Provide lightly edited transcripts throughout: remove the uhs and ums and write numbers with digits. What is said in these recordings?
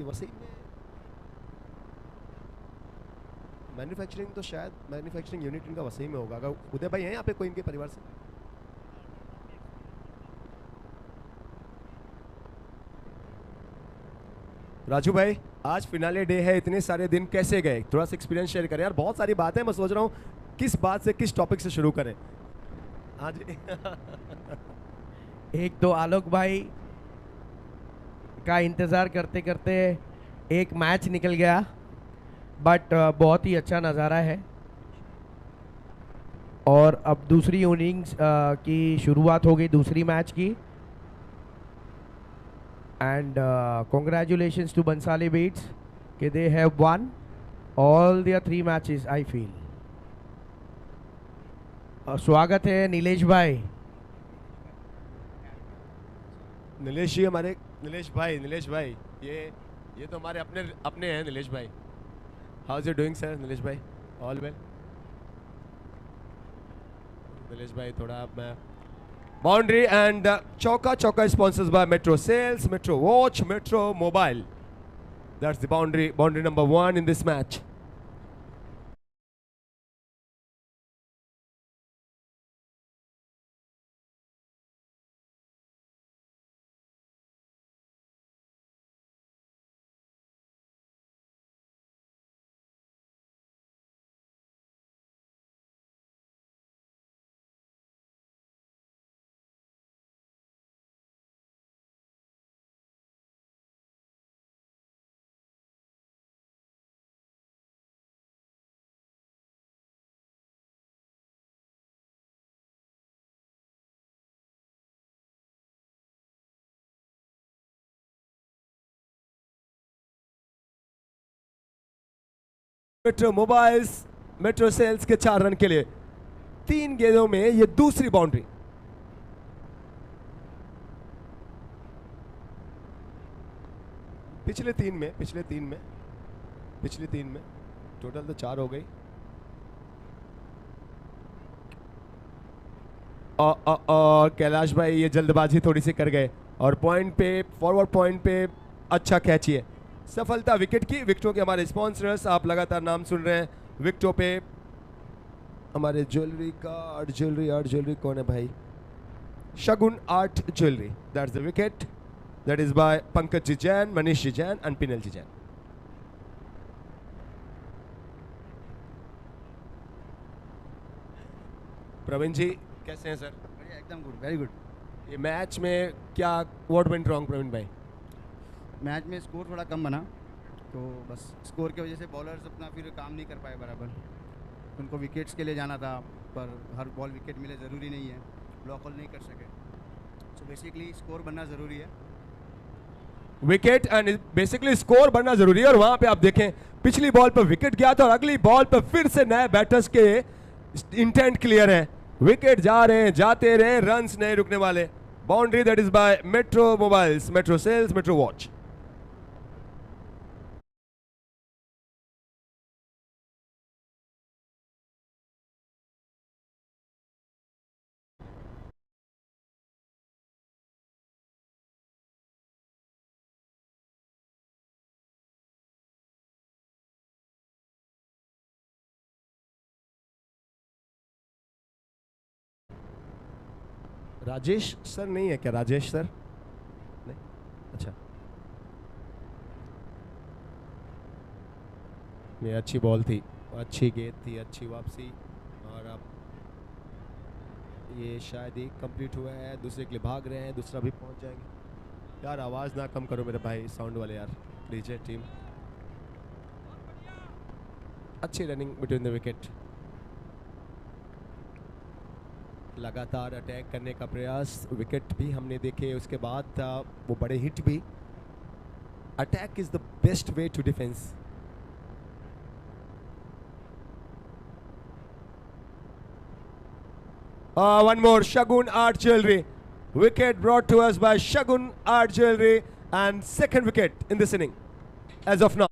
ये वसई में मैन्युफैक्चरिंग, तो शायद मैन्युफैक्चरिंग यूनिट इनका वसई में होगा। अगर उदय भाई हैं यहाँ पे कोई इनके परिवार से? राजू भाई, आज फिनाले डे है, इतने सारे दिन कैसे गए? थोड़ा सा एक्सपीरियंस शेयर करें यार, बहुत सारी बातें। मैं सोच रहा हूँ किस बात से, किस टॉपिक से शुरू करें आज। एक तो आलोक भाई का इंतज़ार करते करते एक मैच निकल गया, बट बहुत ही अच्छा नज़ारा है। और अब दूसरी इनिंग्स की शुरुआत हो गई, दूसरी मैच की। And congratulations to Bansali beats कि they have won all their 3 matches I feel. स्वागत है नीलेश भाई। नीलेश जी हमारे, नीलेश भाई ये तो हमारे अपने अपने हैं नीलेश भाई। How is you doing sir? Nilesh भाई ऑल वेल? नीलेश भाई थोड़ा मैं बाउंड्री एंड चौका चौका sponsors by metro sales, metro watch, metro mobile. That's the boundary number 1 in this match. Metro mobiles, metro sales के 4 रन के लिए 3 गेंदों में ये दूसरी बाउंड्री। पिछले तीन में टोटल तो 4 हो गई। कैलाश भाई ये जल्दबाजी थोड़ी सी कर गए और पॉइंट पे, फॉरवर्ड पॉइंट पे अच्छा कैच है। सफलता विकेट की। विकेटों के हमारे स्पॉन्सर्स आप लगातार नाम सुन रहे हैं। विकेटों पे हमारे ज्वेलरी का आर्ट ज्वेलरी कौन है भाई? Shagun art jewellery, that's the wicket. That is by Pankaj ji Jain, Manish ji Jain and Pinal ji Jain. Praveen ji कैसे हैं सर? एकदम गुड, वेरी गुड। ये मैच में क्या व्हाट वेंट रॉन्ग प्रवीण भाई? मैच में स्कोर थोड़ा कम बना, तो बस स्कोर की वजह से बॉलर्स अपना फिर काम नहीं कर पाए बराबर। उनको विकेट्स के लिए जाना था, पर हर बॉल विकेट मिले ज़रूरी नहीं है, ब्लॉक होल नहीं कर सके। सो बेसिकली स्कोर बनना ज़रूरी है। विकेट एंड बेसिकली स्कोर बनना जरूरी है। और वहां पे आप देखें पिछली बॉल पर विकेट गया था और अगली बॉल पर फिर से नए बैटर्स के इंटेंट क्लियर है। विकेट जा रहे हैं, जाते रहे, रन्स नहीं रुकने वाले। Boundary that is by metro mobiles, metro sales, metro watch. Rajesh sir नहीं है क्या? राजेश सर नहीं? अच्छा, ये अच्छी बॉल थी, अच्छी गेंद थी, अच्छी वापसी। और अब ये शायद ही कंप्लीट हुआ है, दूसरे के लिए भाग रहे हैं, दूसरा भी पहुंच जाएंगे। यार आवाज़ ना कम करो मेरे भाई साउंड वाले यार, डीजे टीम। अच्छी रनिंग बिटवीन द विकेट। लगातार अटैक करने का प्रयास, विकेट भी हमने देखे, उसके बाद वो बड़े हिट भी। Attack is the best way to defence. One more, Shagun Art Jewelry. Wicket brought to us by Shagun Art Jewelry, and second wicket in this inning as of now.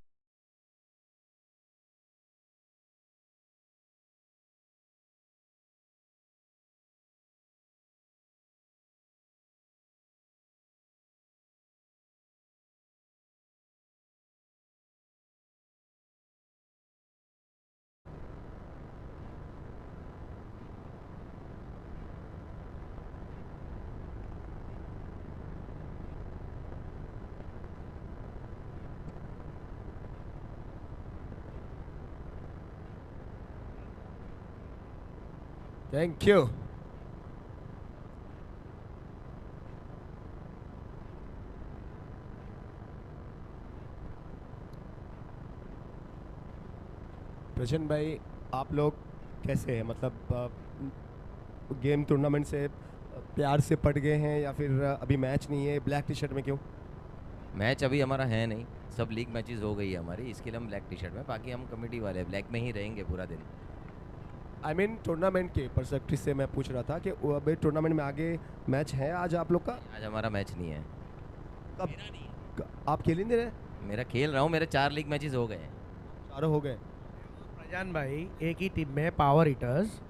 Thank you. प्रजन भाई, आप लोग कैसे हैं? मतलब game tournament से प्यार से पट गए हैं या फिर अभी मैच नहीं है? ब्लैक टी शर्ट में क्यों? मैच अभी हमारा है नहीं, सब लीग मैचेस हो गई है हमारी, इसके लिए हम ब्लैक टी शर्ट में, बाकी हम कमेटी वाले ब्लैक में ही रहेंगे पूरा दिन। आई मीन टूर्नामेंट के परस्पेक्टिव से मैं पूछ रहा था कि वो अभी टूर्नामेंट में आगे मैच है आज आप लोग का? आज हमारा मैच नहीं है। कब आप खेल ही नहीं रहे? मेरा खेल रहा हूँ, मेरे 4 लीग मैचेस हो गए हैं। चारों हो गए। प्रजान भाई, एक ही टीम में है पावर हीटर्स।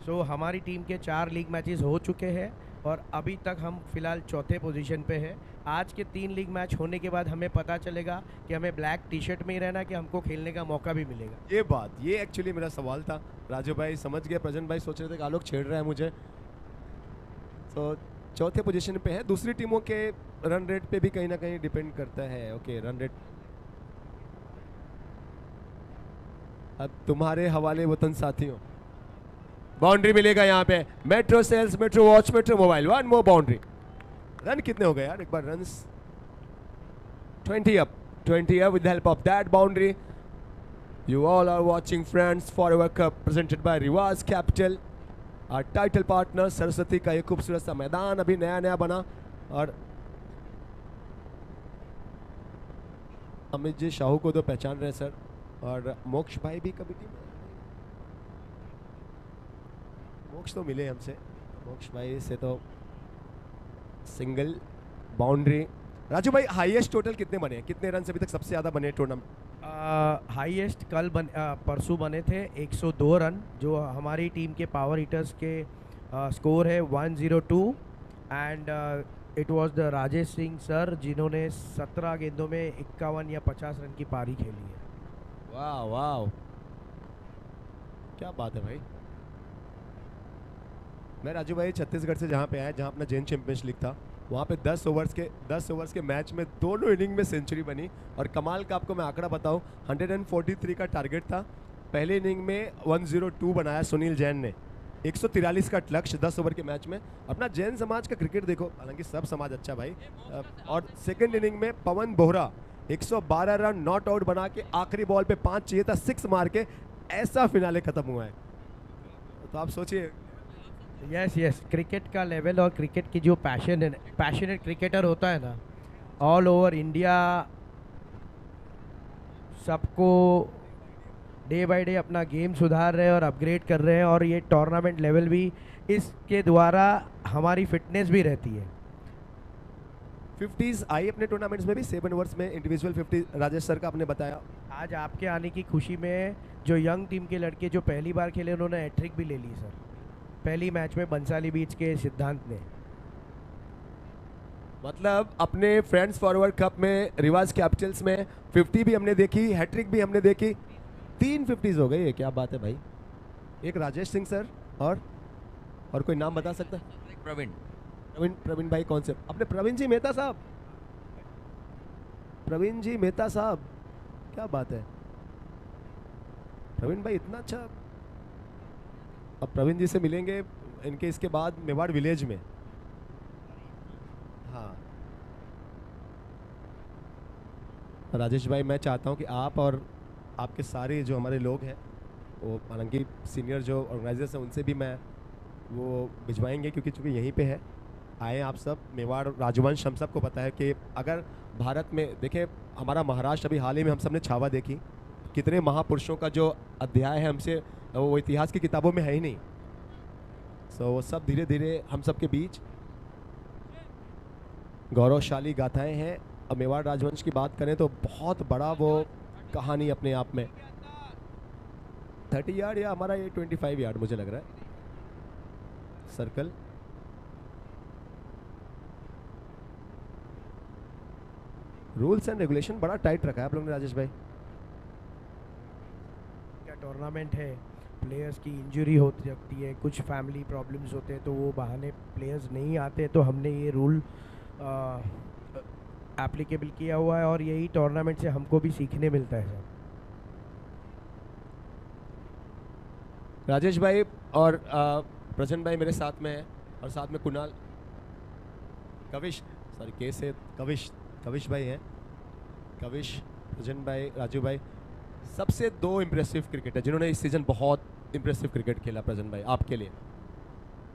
सो हमारी टीम के 4 लीग मैचेस हो चुके हैं और अभी तक हम फिलहाल चौथे पोजीशन पे हैं। आज के 3 लीग मैच होने के बाद हमें पता चलेगा कि हमें ब्लैक टी शर्ट में ही रहना कि हमको खेलने का मौका भी मिलेगा। ये बात, ये एक्चुअली मेरा सवाल था। राजू भाई समझ गए, प्रजन भाई सोच रहे थे कि आलोक छेड़ रहा है मुझे। तो चौथे पोजीशन पे है। दूसरी टीमों के रन रेट पे भी कहीं ना कहीं डिपेंड करता है। ओके, रन रेट अब तुम्हारे हवाले वतन साथियों। बाउंड्री मिलेगा यहाँ पे। Metro sales, metro watch, metro mobile, 1 more boundary. Run कितने हो गए यार? एक बार runs 20 up with the help of that boundary. You all are watching friends Forever Cup presented by Rivas Capital, our title partner। Saraswati का ये खूबसूरत सा मैदान अभी नया नया बना और अमित जी शाहू को तो पहचान रहे हैं सर, और मोक्ष भाई भी कमेटी में। मोक्ष तो मिले हमसे, मोक्ष भाई से तो सिंगल बाउंड्री। राजू भाई, हाईएस्ट टोटल कितने बने? कितने रन अभी तक सबसे ज़्यादा बने टूर्नामेंट? हाईएस्ट कल परसों बने थे 102 रन, जो हमारी टीम के पावर हीटर्स के स्कोर है 102। And it was the Rajesh Singh sir, जिन्होंने 17 गेंदों में 51 या 50 रन की पारी खेली है। वाह वाह, क्या बात है भाई। मैं राजू भाई छत्तीसगढ़ से जहाँ पे आया, जहाँ अपना जैन चैंपियंस लीग था, वहाँ पे 10 ओवर्स के मैच में दोनों इनिंग में सेंचुरी बनी। और कमाल का आपको मैं आंकड़ा बताऊँ, 143 का टारगेट था। पहले इनिंग में 102 बनाया सुनील जैन ने, 143 का लक्ष्य 10 ओवर के मैच में। अपना जैन समाज का क्रिकेट देखो, हालांकि सब समाज अच्छा भाई। और सेकेंड इनिंग में पवन बोहरा 112 रन नॉट आउट बना के आखिरी बॉल पे 5 चाहिए था, 6 मार के ऐसा फिनाले खत्म हुआ है। तो आप सोचिए। यस, क्रिकेट का लेवल और क्रिकेट की जो पैशनेट क्रिकेटर होता है ना, ऑल ओवर इंडिया सबको डे बाय डे अपना गेम सुधार रहे हैं और अपग्रेड कर रहे हैं। और ये टूर्नामेंट लेवल भी, इसके द्वारा हमारी फिटनेस भी रहती है। 50s आई अपने टूर्नामेंट्स में भी, 7 ओवर्स में इंडिविजुअल 50 राजेश सर का आपने बताया। आज आपके आने की खुशी में जो यंग टीम के लड़के जो पहली बार खेले, उन्होंने हैट्रिक भी ले ली सर, पहली मैच में बंसाली बीच के सिद्धांत ने। मतलब अपने फ्रेंड्स फॉरवर्ड कप में रिवाज कैपिटल्स में 50 भी हमने देखी, हैट्रिक भी हमने देखी, 3 50s हो गई है। क्या बात है भाई। एक राजेश सिंह सर और कोई नाम बता सकता है? प्रवीण भाई कौन से? अपने प्रवीण जी मेहता साहब, प्रवीण जी मेहता साहब, क्या बात है प्रवीण भाई, इतना अच्छा। अब प्रवीण जी से मिलेंगे इनके इसके बाद मेवाड़ विलेज में। हाँ राजेश भाई, मैं चाहता हूँ कि आप और आपके सारे जो हमारे लोग हैं, वो हालांकि सीनियर जो ऑर्गेनाइजर्स हैं उनसे भी मैं वो भिजवाएंगे, क्योंकि चूँकि यहीं पे है, आए आप सब। मेवाड़ राजवंश हम सबको पता है कि अगर भारत में देखें, हमारा महाराष्ट्र अभी हाल ही में हम सब ने छावा देखी, कितने महापुरुषों का जो अध्याय है हमसे वो इतिहास की किताबों में है ही नहीं। सो वो सब धीरे धीरे हम सब के बीच गौरवशाली गाथाएं हैं। अब मेवाड़ राजवंश की बात करें तो बहुत बड़ा वो कहानी अपने आप में। 30 यार्ड या हमारा ये 25 यार्ड मुझे लग रहा है सर्कल। रूल्स एंड रेगुलेशन बड़ा टाइट रखा है आप लोगों ने राजेश भाई। क्या टूर्नामेंट है, प्लेयर्स की इंजरी होती रहती है, कुछ फैमिली प्रॉब्लम्स होते हैं, तो वो बहाने प्लेयर्स नहीं आते, तो हमने ये रूल एप्लीकेबल किया हुआ है और यही टूर्नामेंट से हमको भी सीखने मिलता है सर। राजेश भाई और प्रजन भाई मेरे साथ में है और साथ में कुणाल, कविश, सॉरी के से कविश, कविश भाई हैं, कविश, प्रजन भाई, राजू भाई, सबसे दो इम्प्रेसिव क्रिकेटर जिन्होंने इस सीजन बहुत इम्प्रेसिव क्रिकेट खेला। प्रजन भाई आपके लिए?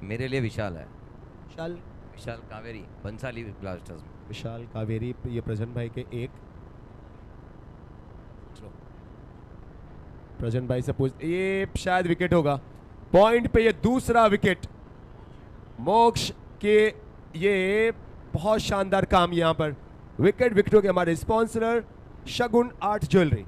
मेरे लिए विशाल है, विशाल, विशाल कावेरी, बंसाली ब्लास्टर्स में। विशाल कावेरी, ये प्रजन भाई के एक, चलो प्रजन भाई से पूछ, ये शायद विकेट होगा, पॉइंट पे ये दूसरा विकेट मोक्ष के, ये बहुत शानदार काम यहां पर, विकेट विकेटों के हमारे sponsor Shagun art jewellery.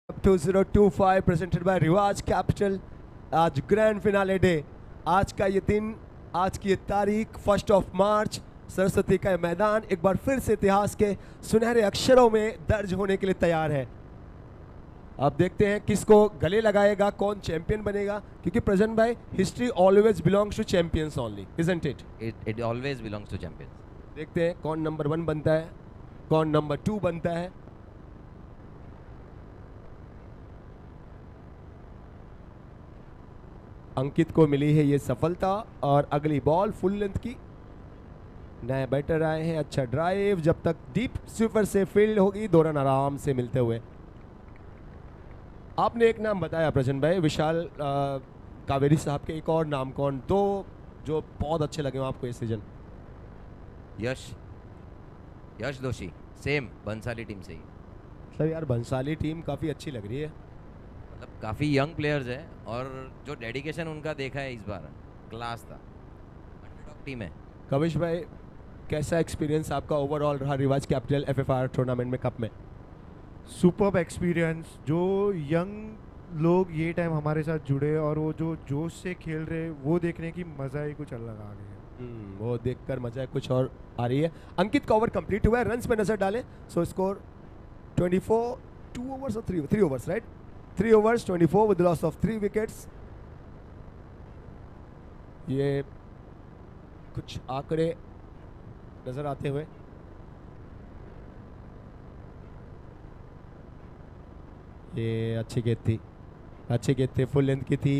Up 2025 presented by रिवाज कैपिटल। आज ग्रैंड फिनाले डे, आज का ये दिन, आज की ये तारीख 1 मार्च, सरस्वती का ये मैदान एक बार फिर से इतिहास के सुनहरे अक्षरों में दर्ज होने के लिए तैयार है। अब देखते हैं किसको गले लगाएगा, कौन चैंपियन बनेगा, क्योंकि प्रजन भाई history always belongs to champions only, isn't it? It always belongs to champions. देखते हैं कौन नंबर 1 बनता है, कौन नंबर 2 बनता है। अंकित को मिली है ये सफलता और अगली बॉल फुल लेंथ की, नए बैटर आए हैं, अच्छा ड्राइव, जब तक डीप स्वीपर से फील्ड होगी, 2 रन आराम से मिलते हुए। आपने एक नाम बताया प्रजन भाई, विशाल कावेरी साहब के, एक और नाम कौन, दो जो बहुत अच्छे लगे हो आपको इस सीजन? यश, यश दोषी, सेम बंसाली टीम से ही। मतलब यार बंसाली टीम काफ़ी अच्छी लग रही है, मतलब काफ़ी यंग प्लेयर्स है और जो डेडिकेशन उनका देखा है इस बार क्लास था, अंडरडॉग टीम है। कविश भाई कैसा एक्सपीरियंस आपका ओवरऑल रहा रिवाज कैपिटल एफएफआर टूर्नामेंट में, कप में? सुपर्ब एक्सपीरियंस, जो यंग लोग ये टाइम हमारे साथ जुड़े और वो जो जोश से खेल रहे, वो देखने की मज़ा ही कुछ अलग आ गई है। वो देखकर मजा कुछ और आ रही है। अंकित का ओवर कंप्लीट हुआ है, रन्स पे नजर डालें, सो स्कोर 24, 2 ओवर्स और 3 overs, right? 3 overs 24 with the loss of 3 wickets। ये कुछ आंकड़े नजर आते हुए, ये अच्छी गेंद थी, अच्छी गेंद थी, फुल लेंथ की थी,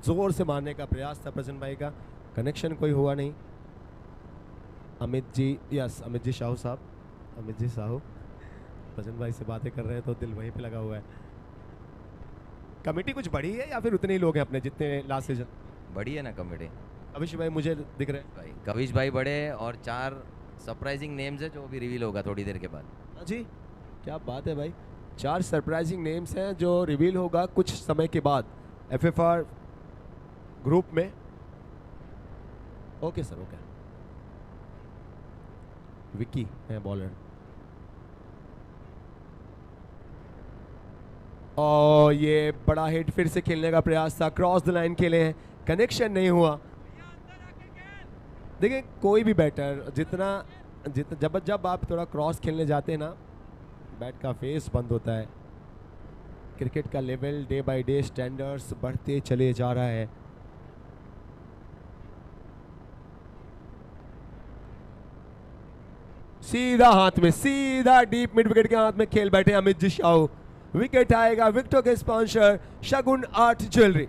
जोर से मारने का प्रयास था प्रजन भाई का, कनेक्शन कोई हुआ नहीं। अमित जी, यस अमित जी साहू साहब, अमित जी साहू प्रजन भाई से बातें कर रहे हैं तो दिल वहीं पे लगा हुआ है। कमेटी कुछ बड़ी है या फिर उतने ही लोग हैं अपने जितने लास्ट सीजन? बड़ी है ना कमेटी। अभिष भाई मुझे दिख रहे हैं। भाई कविश भाई बड़े हैं और 4 सरप्राइजिंग नेम्स है जो अभी रिवील होगा थोड़ी देर के बाद। हाँ जी, क्या बात है भाई, 4 सरप्राइजिंग नेम्स हैं जो रिवील होगा कुछ समय के बाद एफएफआर ग्रुप में। Okay sir, okay. विक्की है बॉलर, और ये बड़ा हिट फिर से खेलने का प्रयास था, क्रॉस द लाइन खेले हैं, कनेक्शन नहीं हुआ। देखिए कोई भी बैटर जब आप थोड़ा क्रॉस खेलने जाते हैं ना, बैट का फेस बंद होता है। क्रिकेट का level day by day standards बढ़ते चले जा रहा है। सीधा हाथ में, सीधा डीप मिड विकेट के हाथ में खेल बैठे अमित जी शाहू। विकेट आएगा, विकेटों के स्पॉन्सर शगुन आर्ट ज्वेलरी।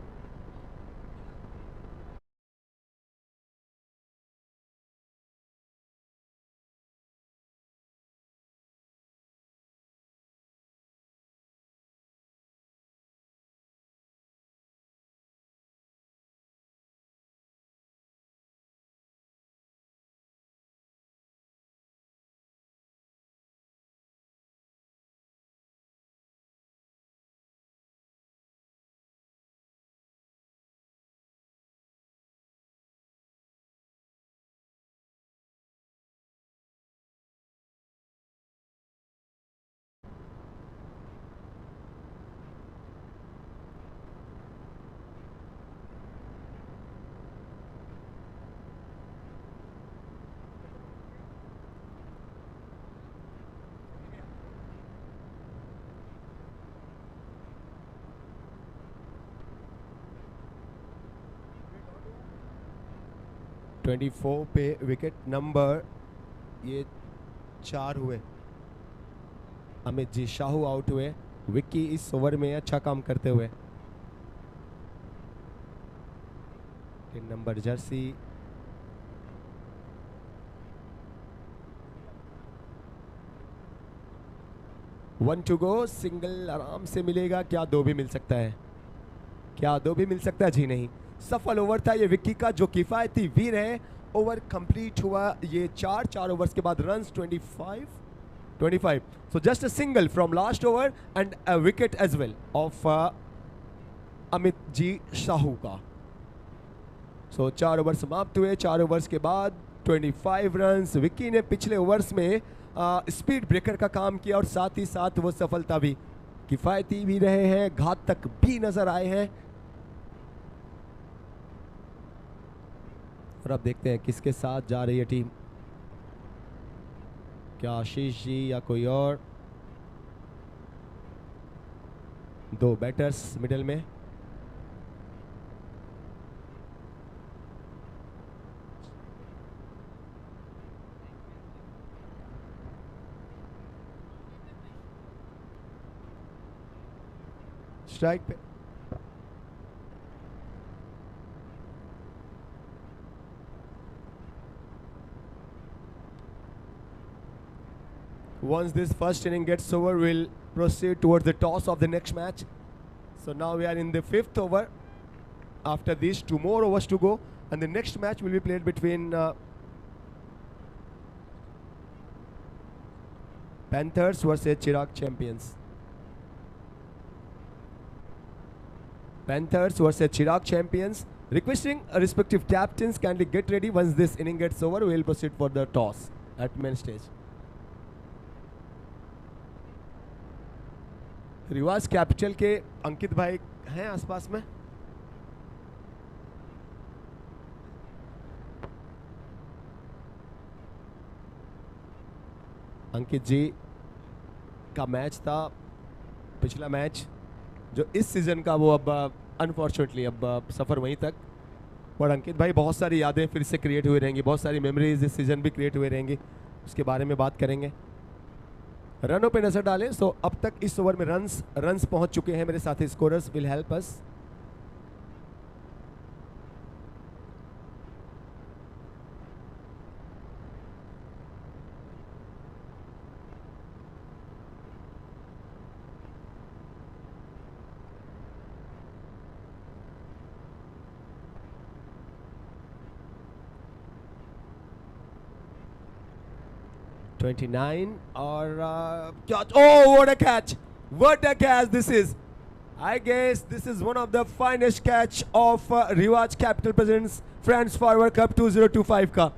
24 पे विकेट नंबर ये 4 हुए। अमित जी शाहू आउट हुए, विक्की इस ओवर में अच्छा काम करते हुए। 3 number jersey, one to go, single आराम से मिलेगा, क्या 2 भी मिल सकता है, क्या 2 भी मिल सकता है? जी नहीं। सफल ओवर था ये विक्की का, जो किफायती वीर है। ओवर कंप्लीट हुआ ये 4 ओवर्स के बाद runs 25। So just a single from last over and a wicket as well of Amit ji Shahu का। सो 4 ओवर समाप्त हुए। 4 ओवर्स के बाद 25 रन्स। विक्की ने पिछले ओवर्स में स्पीड ब्रेकर का काम किया और साथ ही साथ वो सफलता भी, किफायती भी रहे हैं, घातक भी नजर आए हैं। और अब देखते हैं किसके साथ जा रही है टीम, क्या आशीष जी या कोई और। 2 बैटर्स मिडिल में। स्ट्राइक पे once this first inning gets over, we'll proceed towards the toss of the next match. So now we are in the 5th over. After these 2 more overs to go, and the next match will be played between Panthers versus Chirag Champions. Panthers versus Chirag Champions. Requesting respective captains kindly get ready. Once this inning gets over, we will proceed for the toss at main stage. रिवाज capital के अंकित भाई हैं आसपास में? अंकित जी का match था पिछला match, जो इस सीज़न का, वो अब अनफॉर्चुनेटली अब सफ़र वहीं तक। और अंकित भाई बहुत सारी यादें फिर से क्रिएट हुई रहेंगी, बहुत सारी मेमोरीज इस सीज़न भी क्रिएट हुए रहेंगी, उसके बारे में बात करेंगे। रनों पे नजर डालें। सो अब तक इस ओवर में रन्स पहुंच चुके हैं। मेरे साथी स्कोरर्स विल हेल्प अस। और क्या, oh what a catch, what a catch this is. I guess this is one of the finest catch of Rivaj Capital presents Friends Forward Cup 2025 का।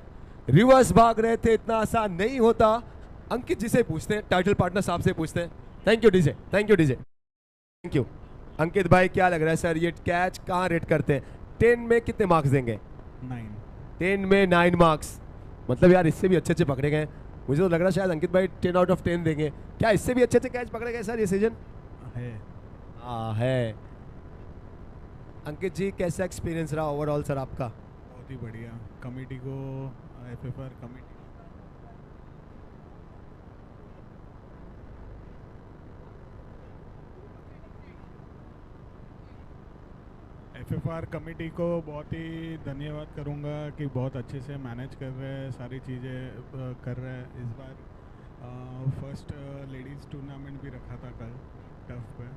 Reverse भाग रहे थे, इतना आसान नहीं होता। अंकित जी से पूछते हैं, टाइटल पार्टनर साहब से पूछते हैं। Thank you DJ, thank you DJ, thank you. Ankit भाई क्या लग रहा है सर, ये कैच कहाँ रेट करते हैं? 10 में कितने मार्क्स देंगे? 9। 10 में 9 मार्क्स, मतलब यार इससे भी अच्छे अच्छे पकड़े गए। मुझे तो लग रहा है शायद अंकित भाई 10 आउट ऑफ 10 देंगे। क्या इससे भी अच्छे अच्छे कैच पकड़े गए सर ये सीजन? है। हाँ है। अंकित जी कैसा एक्सपीरियंस रहा ओवरऑल सर आपका? बहुत ही बढ़िया। कमेटी को, एफएफआर कमेटी, एफएफआर कमेटी को बहुत ही धन्यवाद करूंगा कि बहुत अच्छे से मैनेज कर रहे हैं, सारी चीज़ें कर रहे हैं। इस बार फर्स्ट लेडीज़ टूर्नामेंट भी रखा था कल टफ पे,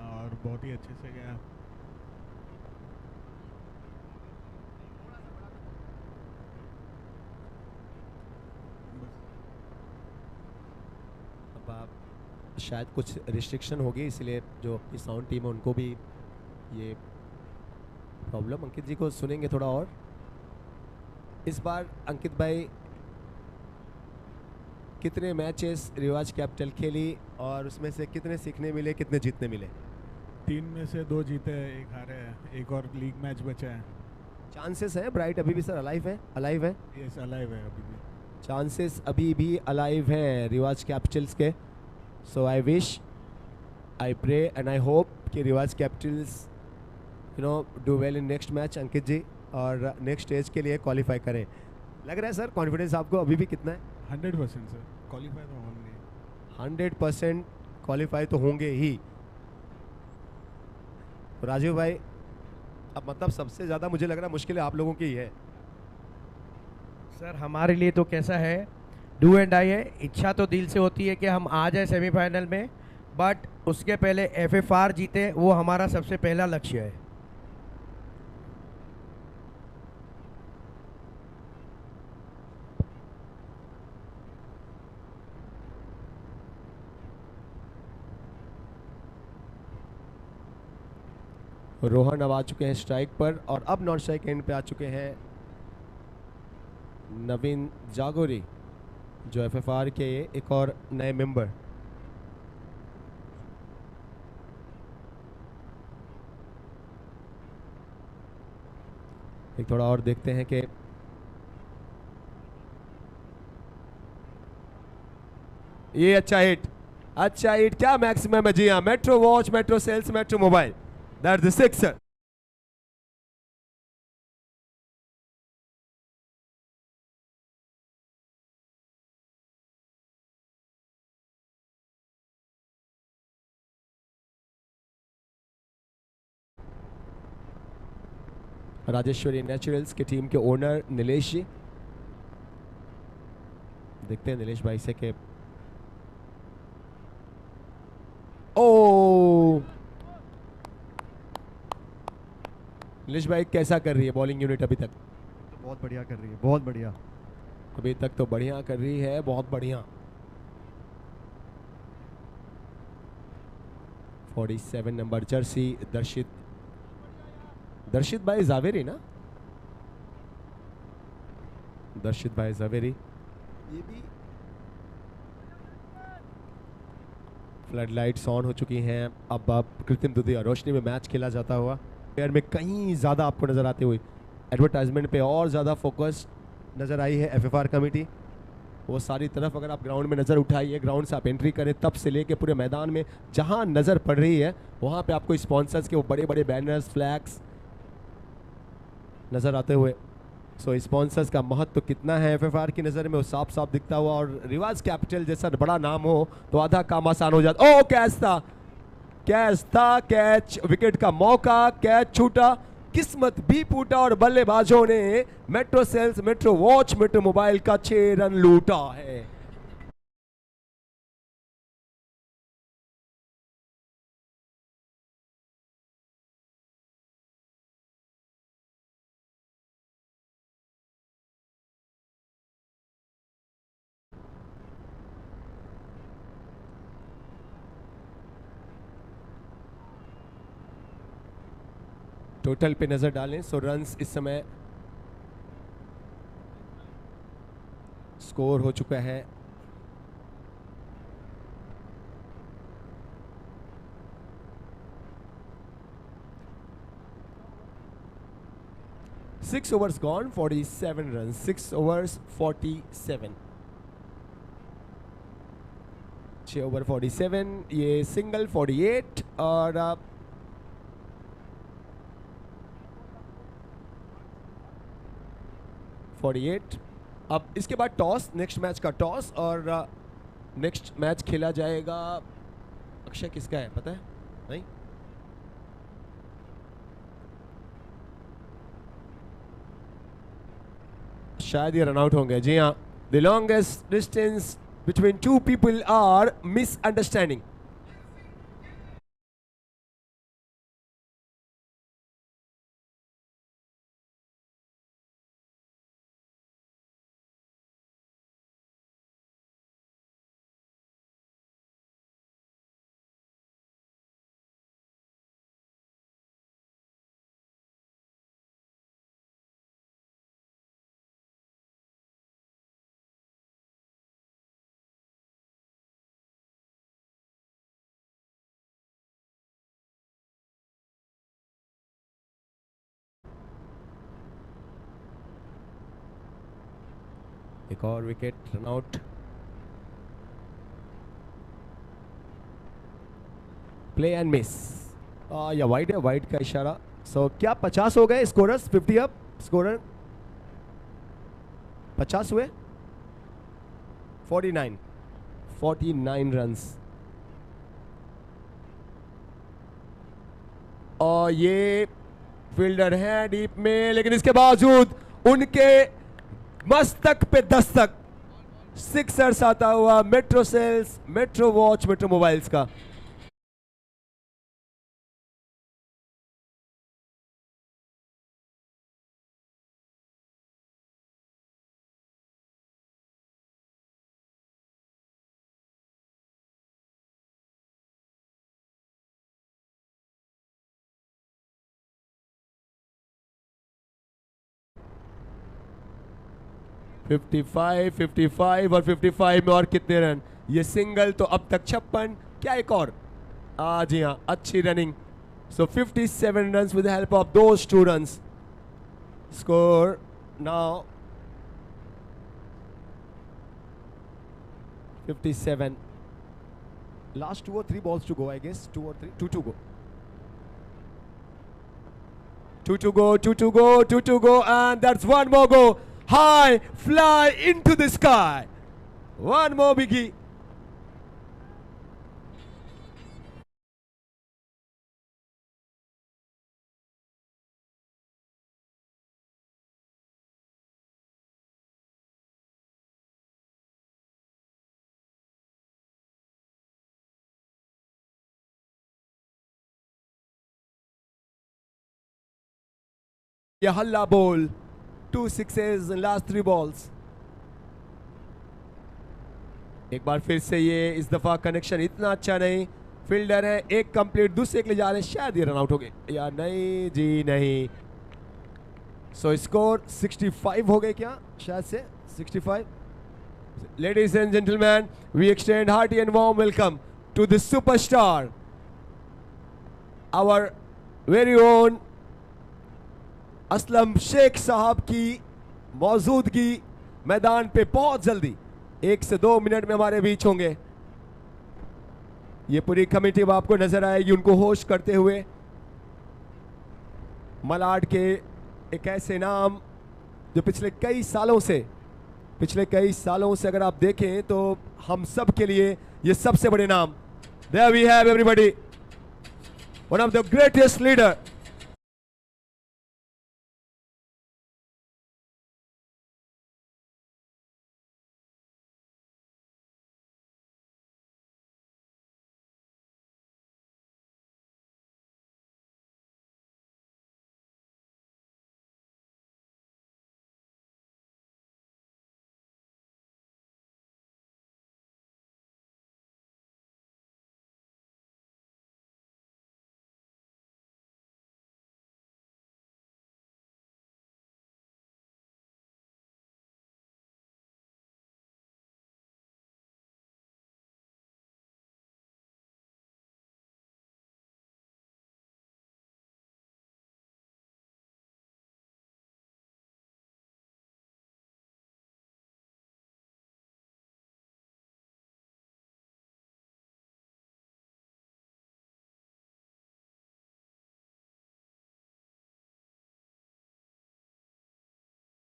और बहुत ही अच्छे से गया। अब आप शायद कुछ रिस्ट्रिक्शन होगी, इसलिए जो अपनी साउंड टीम है उनको भी ये प्रॉब्लम। अंकित जी को सुनेंगे थोड़ा और। इस बार अंकित भाई कितने मैचेस रिवाज कैपिटल खेली और उसमें से कितने सीखने मिले, कितने जीतने मिले? 3 में से 2 जीते हैं, 1 हारे हैं, एक और लीग मैच बचा है। चांसेस है ब्राइट अभी भी सर अलाइव है? अलाइव है? यस, अलाइव है अभी भी। चांसेस अभी भी अलाइव हैं रिवाज कैपिटल्स के। So I wish, I pray and I hope कि Riwaz capitals do well in next match. Ankit ji और नेक्स्ट स्टेज के लिए क्वालिफाई करें। लग रहा है सर कॉन्फिडेंस आपको अभी भी कितना है? 100% सर, क्वालिफाई तो होंगे। 100% क्वालिफाई तो होंगे ही। तो राजीव भाई अब मतलब सबसे ज़्यादा मुझे लग रहा है मुश्किल आप लोगों की ही है। सर हमारे लिए तो कैसा है, डू एंड डाई है। इच्छा तो दिल से होती है कि हम आ जाए सेमीफाइनल में, बट उसके पहले एफएफआर जीते, वो हमारा सबसे पहला लक्ष्य है। रोहन अब आ चुके हैं स्ट्राइक पर और अब नॉन स्ट्राइक एंड पे आ चुके हैं नवीन जागोरी, जो एफएफआर के एक और नए मेंबर। एक थोड़ा और देखते हैं कि ये अच्छा हिट, अच्छा हिट, क्या मैक्सिमम है? जी हाँ, metro watch, metro sales, metro mobile, that's the sixer. Rajeshwari naturals की टीम के ओनर नीलेश जी। देखते हैं नीलेश भाई से कि ओ नीलेश भाई कैसा कर रही है बॉलिंग यूनिट अभी तक? तो बहुत बढ़िया कर रही है, बहुत बढ़िया। अभी तक तो बढ़िया कर रही है, बहुत बढ़िया। 47 नंबर जर्सी दर्शित भाई जावेरी ना? दर्शित भाई जावेरी। ये भी फ्लड लाइट्स ऑन हो चुकी हैं। अब कृत्रिम दुधिया रोशनी में मैच खेला जाता हुआ प्लेयर में कहीं ज़्यादा आपको नज़र आते हुए एडवर्टाइजमेंट पे और ज़्यादा फोकस नज़र आई है एफएफआर कमेटी। वो सारी तरफ अगर आप ग्राउंड में नज़र उठाइए, ग्राउंड से आप एंट्री करें तब से लेके पूरे मैदान में जहां नज़र पड़ रही है वहां पे आपको स्पॉन्सर्स के वो बड़े बड़े बैनर्स, फ्लैग्स नज़र आते हुए। सो स्पॉन्सर्स का महत्व कितना है एफएफआर की नज़र में वो साफ साफ दिखता हुआ। और रिवाज कैपिटल जैसा बड़ा नाम हो तो आधा काम आसान हो जाता। ओ कैच था, कैच था, कैच, विकेट का मौका, कैच छूटा, किस्मत भी फूटा और बल्लेबाजों ने metro sales, metro watch, metro mobile का 6 रन लूटा है। टोटल पे नजर डालें सो रन्स इस समय स्कोर हो चुका है 6 overs gone, 47 runs, 6 overs 47, 6 over 47, ये सिंगल 48 और 48। अब इसके बाद टॉस, नेक्स्ट मैच का टॉस और नेक्स्ट मैच खेला जाएगा। अक्षय किसका है पता है? नहीं, शायद ये रन आउट होंगे। जी हाँ, the longest distance between two people are misunderstanding. एक और wicket, run out. Play and miss, या वाइड है, वाइड का इशारा। सो क्या 50 हो गए स्कोरर्स? 50 अप। स्कोरर 50 हुए, 49 रन्स। और ये फील्डर है डीप में, लेकिन इसके बावजूद उनके मस्तक पे दस्तक, सिक्सर्स आता हुआ metro sales, metro watch, metro mobiles का। फिफ्टी फाइव और 55 में और कितने रन? ये सिंगल तो अब तक 56, क्या एक और? जी हाँ, अच्छी running. So 57 run with the help of those 2 runs. Score now 57। Last 2 or 3 balls to go, I guess. 2 or 3, 2 to go. 2 to go, 2 to go, 2 to go, and that's one more go. High, fly into the sky. One more biggie. ये हल्ला बोल, 2 sixes in last 3 balls. एक बार फिर से ये इस दफा connection इतना अच्छा नहीं। फील्डर है, एक कंप्लीट, दूसरे के लिए जा रहे हैं, शायद ये रन आउट हो गए या नहीं जी नहीं। सो स्कोर 65 हो गए क्या? शायद से 65। Ladies and gentlemen, we extend hearty and warm welcome to the superstar, our very own Aslam Sheikh साहब की मौजूदगी मैदान पे बहुत जल्दी 1 से 2 मिनट में हमारे बीच होंगे। ये पूरी कमेटी अब आपको नजर आएगी उनको होस्ट करते हुए। मलाड के एक ऐसे नाम जो पिछले कई सालों से अगर आप देखें तो हम सब के लिए ये सबसे बड़े नाम। There we have everybody, one of the greatest leader.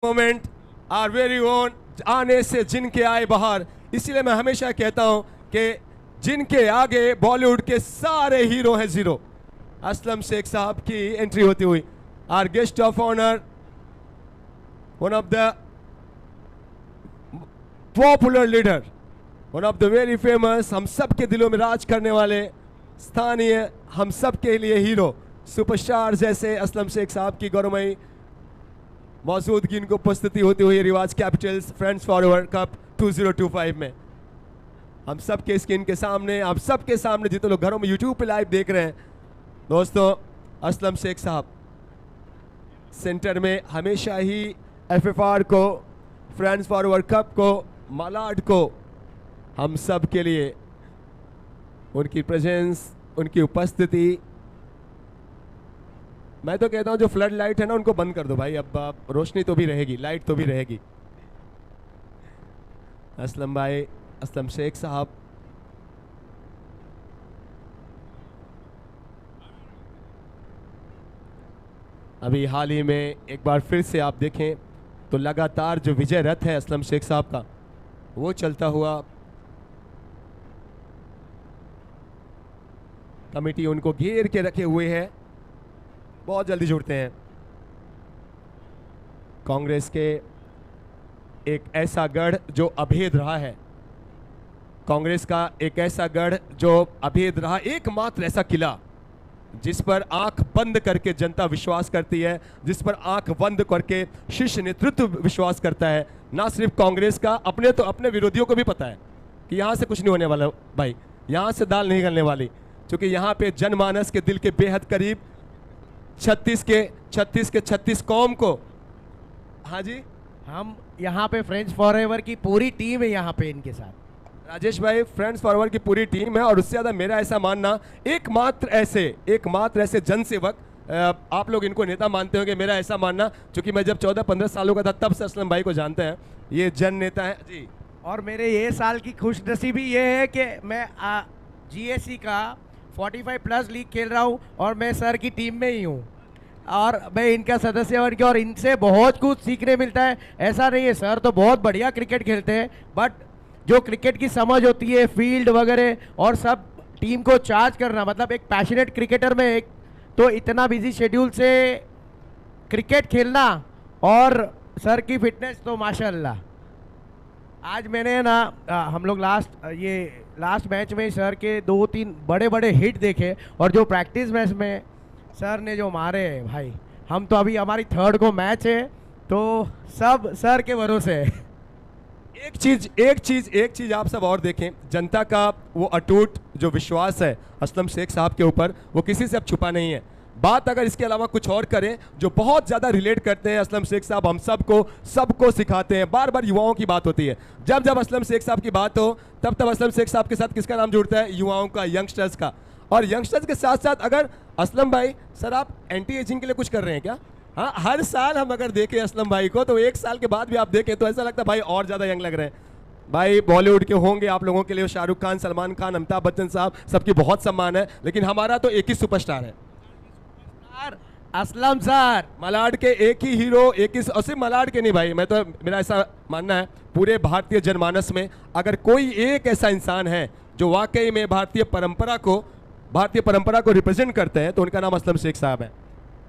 Moment are very own, आने से जिनके आए बाहर। इसीलिए मैं हमेशा कहता हूं कि जिनके आगे बॉलीवुड के सारे हीरो हैं जीरो। असलम शेख साहब की एंट्री होती हुई, our guest of honour, one of the popular leader, one of the very famous, हम सब के दिलों में राज करने वाले स्थानीय, हम सब के लिए हीरो, सुपरस्टार जैसे असलम शेख साहब की गौरवमयी मौजूदगी, इनको उपस्थिति होती हुई रिवाज कैपिटल्स फ्रेंड्स फॉरवर्ड कप 2025 में हम सब के स्क्रीन के सामने, आप सब के सामने जितने लोग घरों में यूट्यूब पे लाइव देख रहे हैं, दोस्तों असलम शेख साहब सेंटर में हमेशा ही एफएफआर को, फ्रेंड्स फॉरवर्ड कप को, मालाड को, हम सब के लिए उनकी प्रेजेंस, उनकी उपस्थिति। मैं तो कहता हूं जो फ्लड लाइट है ना उनको बंद कर दो भाई, अब रोशनी तो भी रहेगी, लाइट तो भी रहेगी। असलम भाई, असलम शेख साहब, अभी हाल ही में एक बार फिर से आप देखें तो लगातार जो विजय रथ है असलम शेख साहब का, वो चलता हुआ, कमेटी उनको घेर के रखे हुए है, बहुत जल्दी जुड़ते हैं। कांग्रेस के एक ऐसा गढ़ जो अभेद रहा है, कांग्रेस का एक ऐसा गढ़ जो अभेद रहा, एकमात्र ऐसा किला जिस पर आंख बंद करके जनता विश्वास करती है, जिस पर आंख बंद करके शीर्ष नेतृत्व विश्वास करता है। ना सिर्फ कांग्रेस का, अपने तो अपने विरोधियों को भी पता है कि यहाँ से कुछ नहीं होने वाला भाई, यहाँ से दाल नहीं गलने वाली, क्योंकि यहाँ पे जनमानस के दिल के बेहद करीब 36 कौम को, हाँ जी, हम यहाँ पे फ्रेंड्स फॉरएवर की पूरी टीम है यहाँ पे इनके साथ। राजेश भाई, फ्रेंड्स फॉरवर्ड की पूरी टीम है, और उससे ज़्यादा मेरा ऐसा मानना, एकमात्र ऐसे जनसेवक, आप लोग इनको नेता मानते होंगे, मेरा ऐसा मानना, क्योंकि मैं जब 14-15 सालों का था तब से असलम भाई को जानते हैं, ये जन नेता है जी। और मेरे ये साल की खुशनसीबी ये है कि मैं GSC का 45+ लीग खेल रहा हूँ और मैं सर की टीम में ही हूँ, और मैं इनका सदस्य बन के, और इनसे बहुत कुछ सीखने मिलता है। ऐसा नहीं है, सर तो बहुत बढ़िया क्रिकेट खेलते हैं, बट जो क्रिकेट की समझ होती है, फील्ड वगैरह, और सब टीम को चार्ज करना, मतलब एक पैशनेट क्रिकेटर में एक तो इतना बिजी शेड्यूल से क्रिकेट खेलना, और सर की फिटनेस तो माशाल्लाह। आज मैंने ना हम लोग लास्ट मैच में सर के 2-3 बड़े बड़े हिट देखे, और जो प्रैक्टिस मैच में सर ने जो मारे हैं भाई, हम तो अभी हमारी 3rd को मैच है, तो सब सर के भरोसे है। एक चीज आप सब और देखें, जनता का वो अटूट जो विश्वास है असलम शेख साहब के ऊपर, वो किसी से अब छुपा नहीं है। बात अगर इसके अलावा कुछ और करें, जो बहुत ज़्यादा रिलेट करते हैं असलम शेख साहब, हम सबको सिखाते हैं, बार बार युवाओं की बात होती है। जब जब असलम शेख साहब की बात हो, तब असलम शेख साहब के साथ किसका नाम जुड़ता है? युवाओं का, यंगस्टर्स का। और यंगस्टर्स के साथ साथ अगर असलम भाई, सर आप एंटी एजिंग के लिए कुछ कर रहे हैं क्या? हाँ, हर साल हम अगर देखें असलम भाई को, तो 1 साल के बाद भी आप देखें तो ऐसा लगता है भाई और ज़्यादा यंग लग रहे हैं। भाई बॉलीवुड के होंगे आप लोगों के लिए शाहरुख खान, सलमान खान, अमिताभ बच्चन साहब, सबकी बहुत सम्मान है, लेकिन हमारा तो एक ही सुपरस्टार है, असलम सर। मलाड के एक ही हीरो, एक ही, और सिर्फ मलाड के नहीं भाई, मैं तो, मेरा ऐसा मानना है पूरे भारतीय जनमानस में अगर कोई एक ऐसा इंसान है जो वाकई में भारतीय परंपरा को रिप्रेजेंट करते हैं, तो उनका नाम असलम शेख साहब है।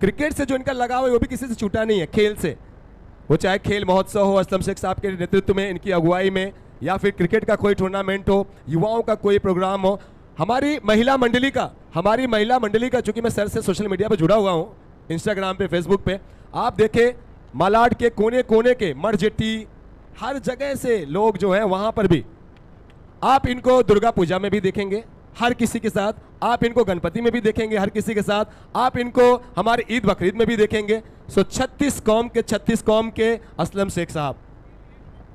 क्रिकेट से जो इनका लगाव है वो भी किसी से छूटा नहीं है, खेल से, वो चाहे खेल महोत्सव हो असलम शेख साहब के नेतृत्व में, इनकी अगुवाई में, या फिर क्रिकेट का कोई टूर्नामेंट हो, युवाओं का कोई प्रोग्राम हो, हमारी महिला मंडली का, चूंकि मैं सर से सोशल मीडिया पे जुड़ा हुआ हूँ, इंस्टाग्राम पे, फेसबुक पे, आप देखें मालाड के कोने कोने के, मरजेटी, हर जगह से लोग जो हैं, वहाँ पर भी आप इनको दुर्गा पूजा में भी देखेंगे हर किसी के साथ, आप इनको गणपति में भी देखेंगे हर किसी के साथ, आप इनको हमारे ईद बकरीद में भी देखेंगे। सो 36 कौम के असलम शेख साहब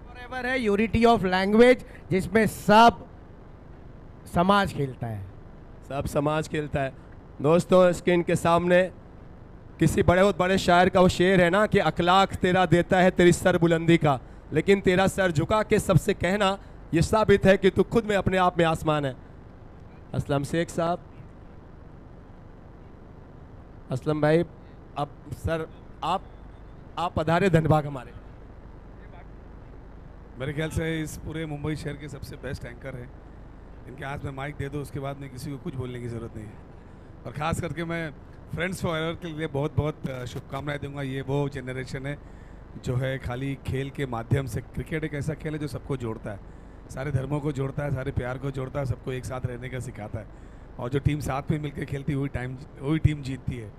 फॉरएवर है, यूनिटी ऑफ लैंग्वेज, जिसमें सब समाज खेलता है। दोस्तों, स्क्रीन के सामने किसी बहुत बड़े शायर का वो शेर है ना कि अखलाक तेरा देता है तेरी सर बुलंदी का, लेकिन तेरा सर झुका के सबसे कहना ये साबित है कि तू खुद में अपने आप में आसमान है। असलम शेख साहब, असलम भाई, अब सर आप पधारे धनबाद हमारे। मेरे ख्याल से इस पूरे मुंबई शहर के सबसे बेस्ट एंकर हैं। इनके हाथ में माइक दे दो, उसके बाद में किसी को कुछ बोलने की ज़रूरत नहीं है। और ख़ास करके मैं फ्रेंड्स फॉरएवर के लिए बहुत बहुत शुभकामनाएं दूंगा। ये वो जनरेशन है जो है खाली खेल के माध्यम से, क्रिकेट एक ऐसा खेल है जो सबको जोड़ता है, सारे धर्मों को जोड़ता है, सारे प्यार को जोड़ता है, सबको एक साथ रहने का सिखाता है, और जो टीम साथ में मिलकर खेलती है वही टीम जीतती है।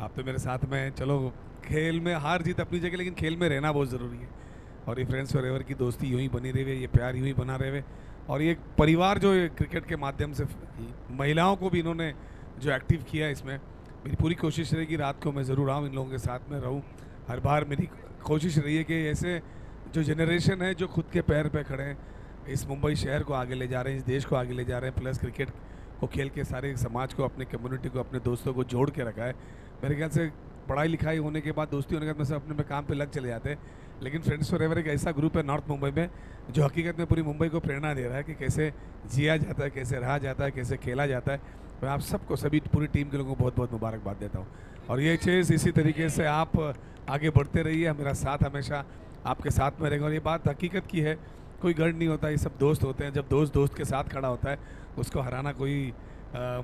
आप तो मेरे साथ में, चलो खेल में हार जीत अपनी जगह, लेकिन खेल में रहना बहुत ज़रूरी है। और ये फ्रेंड्स फॉरएवर की दोस्ती यूँ ही बनी रहे, ये प्यार यूँ ही बना रहे, और ये परिवार जो क्रिकेट के माध्यम से महिलाओं को भी इन्होंने जो एक्टिव किया है, इसमें मेरी पूरी कोशिश रहेगी रात को मैं ज़रूर आऊँ, इन लोगों के साथ में रहूँ। हर बार मेरी कोशिश रही है कि ऐसे जो जनरेशन है जो खुद के पैर पे खड़े हैं, इस मुंबई शहर को आगे ले जा रहे हैं, इस देश को आगे ले जा रहे हैं, प्लस क्रिकेट को खेल के सारे समाज को, अपने कम्युनिटी को, अपने दोस्तों को जोड़ के रखा है। मेरे ख्याल से पढ़ाई लिखाई होने के बाद, दोस्ती होने के बाद में सब अपने काम पे लग चले जाते हैं, लेकिन फ्रेंड्स फॉरएवर एक ऐसा ग्रुप है नॉर्थ मुंबई में जो हकीकत में पूरी मुंबई को प्रेरणा दे रहा है कि कैसे जिया जाता है, कैसे रहा जाता है, कैसे खेला जाता है। मैं आप सबको, सभी पूरी टीम के लोगों को बहुत बहुत मुबारकबाद देता हूँ। और ये चीज़ इसी तरीके से आप आगे बढ़ते रहिए, मेरा साथ हमेशा आपके साथ में रहेगा। और ये बात हकीकत की है, कोई गढ़ नहीं होता, ये सब दोस्त होते हैं। जब दोस्त दोस्त के साथ खड़ा होता है उसको हराना कोई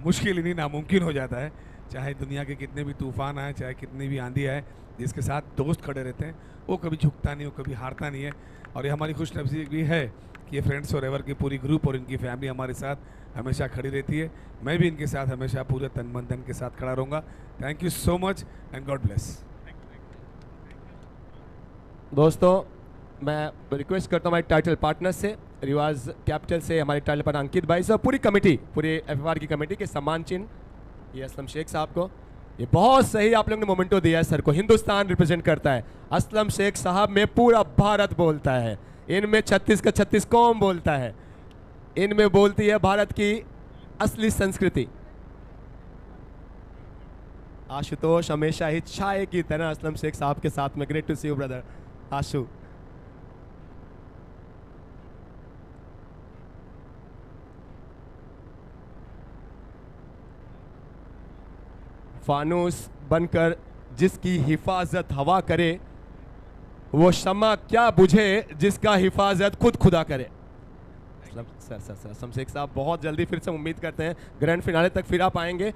मुश्किल ही नहीं, नामुमकिन हो जाता है। चाहे दुनिया के कितने भी तूफान आए, चाहे कितनी भी आंधी आए, जिसके साथ दोस्त खड़े रहते हैं वो कभी झुकता नहीं, वो कभी हारता नहीं है। और ये हमारी खुशनसीबी भी है कि ये फ्रेंड्स फॉरएवर की पूरी ग्रुप और इनकी फैमिली हमारे साथ हमेशा खड़ी रहती है। मैं भी इनके साथ हमेशा पूरे तन मन धन के साथ खड़ा रहूँगा। Thank you so much and God bless. दोस्तों मैं रिक्वेस्ट करता हूँ हमारे टाइटल पार्टनर से, रिवाज कैपिटल से हमारे टाइटल पार्टनर अंकित भाई से और पूरी कमेटी, पूरे एफएफआर की कमेटी के सम्मान चिन्ह ये असलम शेख साहब को। ये बहुत सही आप लोगों ने मोमेंटो दिया है सर को। हिंदुस्तान रिप्रेजेंट करता है असलम शेख साहब में, पूरा भारत बोलता है। इनमें 36 का 36 कौम बोलता है, इनमें बोलती है भारत की असली संस्कृति। आशुतोष हमेशा ही छाए की तरह असलम शेख साहब के साथ में। Great to see you brother Ashu. फानूस बनकर जिसकी हिफाजत हवा करे, वो शम्मा क्या बुझे जिसका हिफाजत खुद खुदा करे। सर असलम शेख साहब बहुत जल्दी फिर से उम्मीद करते हैं ग्रैंड फिनाले तक फिर आप आएंगे,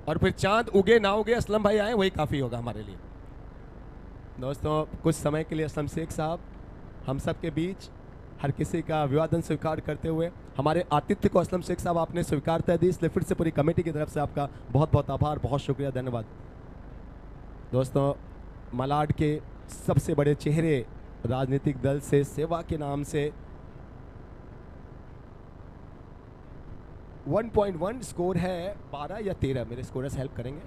और फिर चांद उगे ना उगे असलम भाई आए वही काफ़ी होगा हमारे लिए। दोस्तों कुछ समय के लिए असलम शेख साहब हम सब के बीच हर किसी का अभिवादन स्वीकार करते हुए, हमारे आतिथ्य को असलम शेख साहब आपने स्वीकारता दी, इसलिए फिर से पूरी कमेटी की तरफ से आपका बहुत बहुत आभार, बहुत शुक्रिया, धन्यवाद। दोस्तों मलाड के सबसे बड़े चेहरे राजनीतिक दल से सेवा के नाम से 1.1 स्कोर है, 12 या 13 मेरे स्कोरर्स हेल्प करेंगे।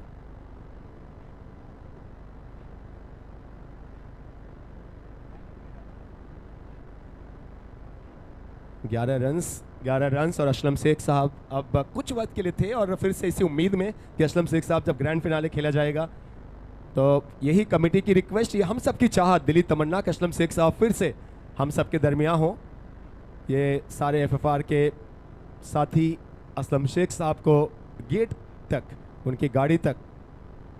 ग्यारह रन्स और असलम शेख साहब अब कुछ वक्त के लिए थे, और फिर से इसी उम्मीद में कि असलम शेख साहब जब ग्रैंड फिनाले खेला जाएगा तो यही कमेटी की रिक्वेस्ट, ये हम सब की चाहत, दिली तमन्ना कि असलम शेख साहब फिर से हम सब के दरमियाँ हों। ये सारे एफएफआर के साथी असलम शेख साहब को गेट तक, उनकी गाड़ी तक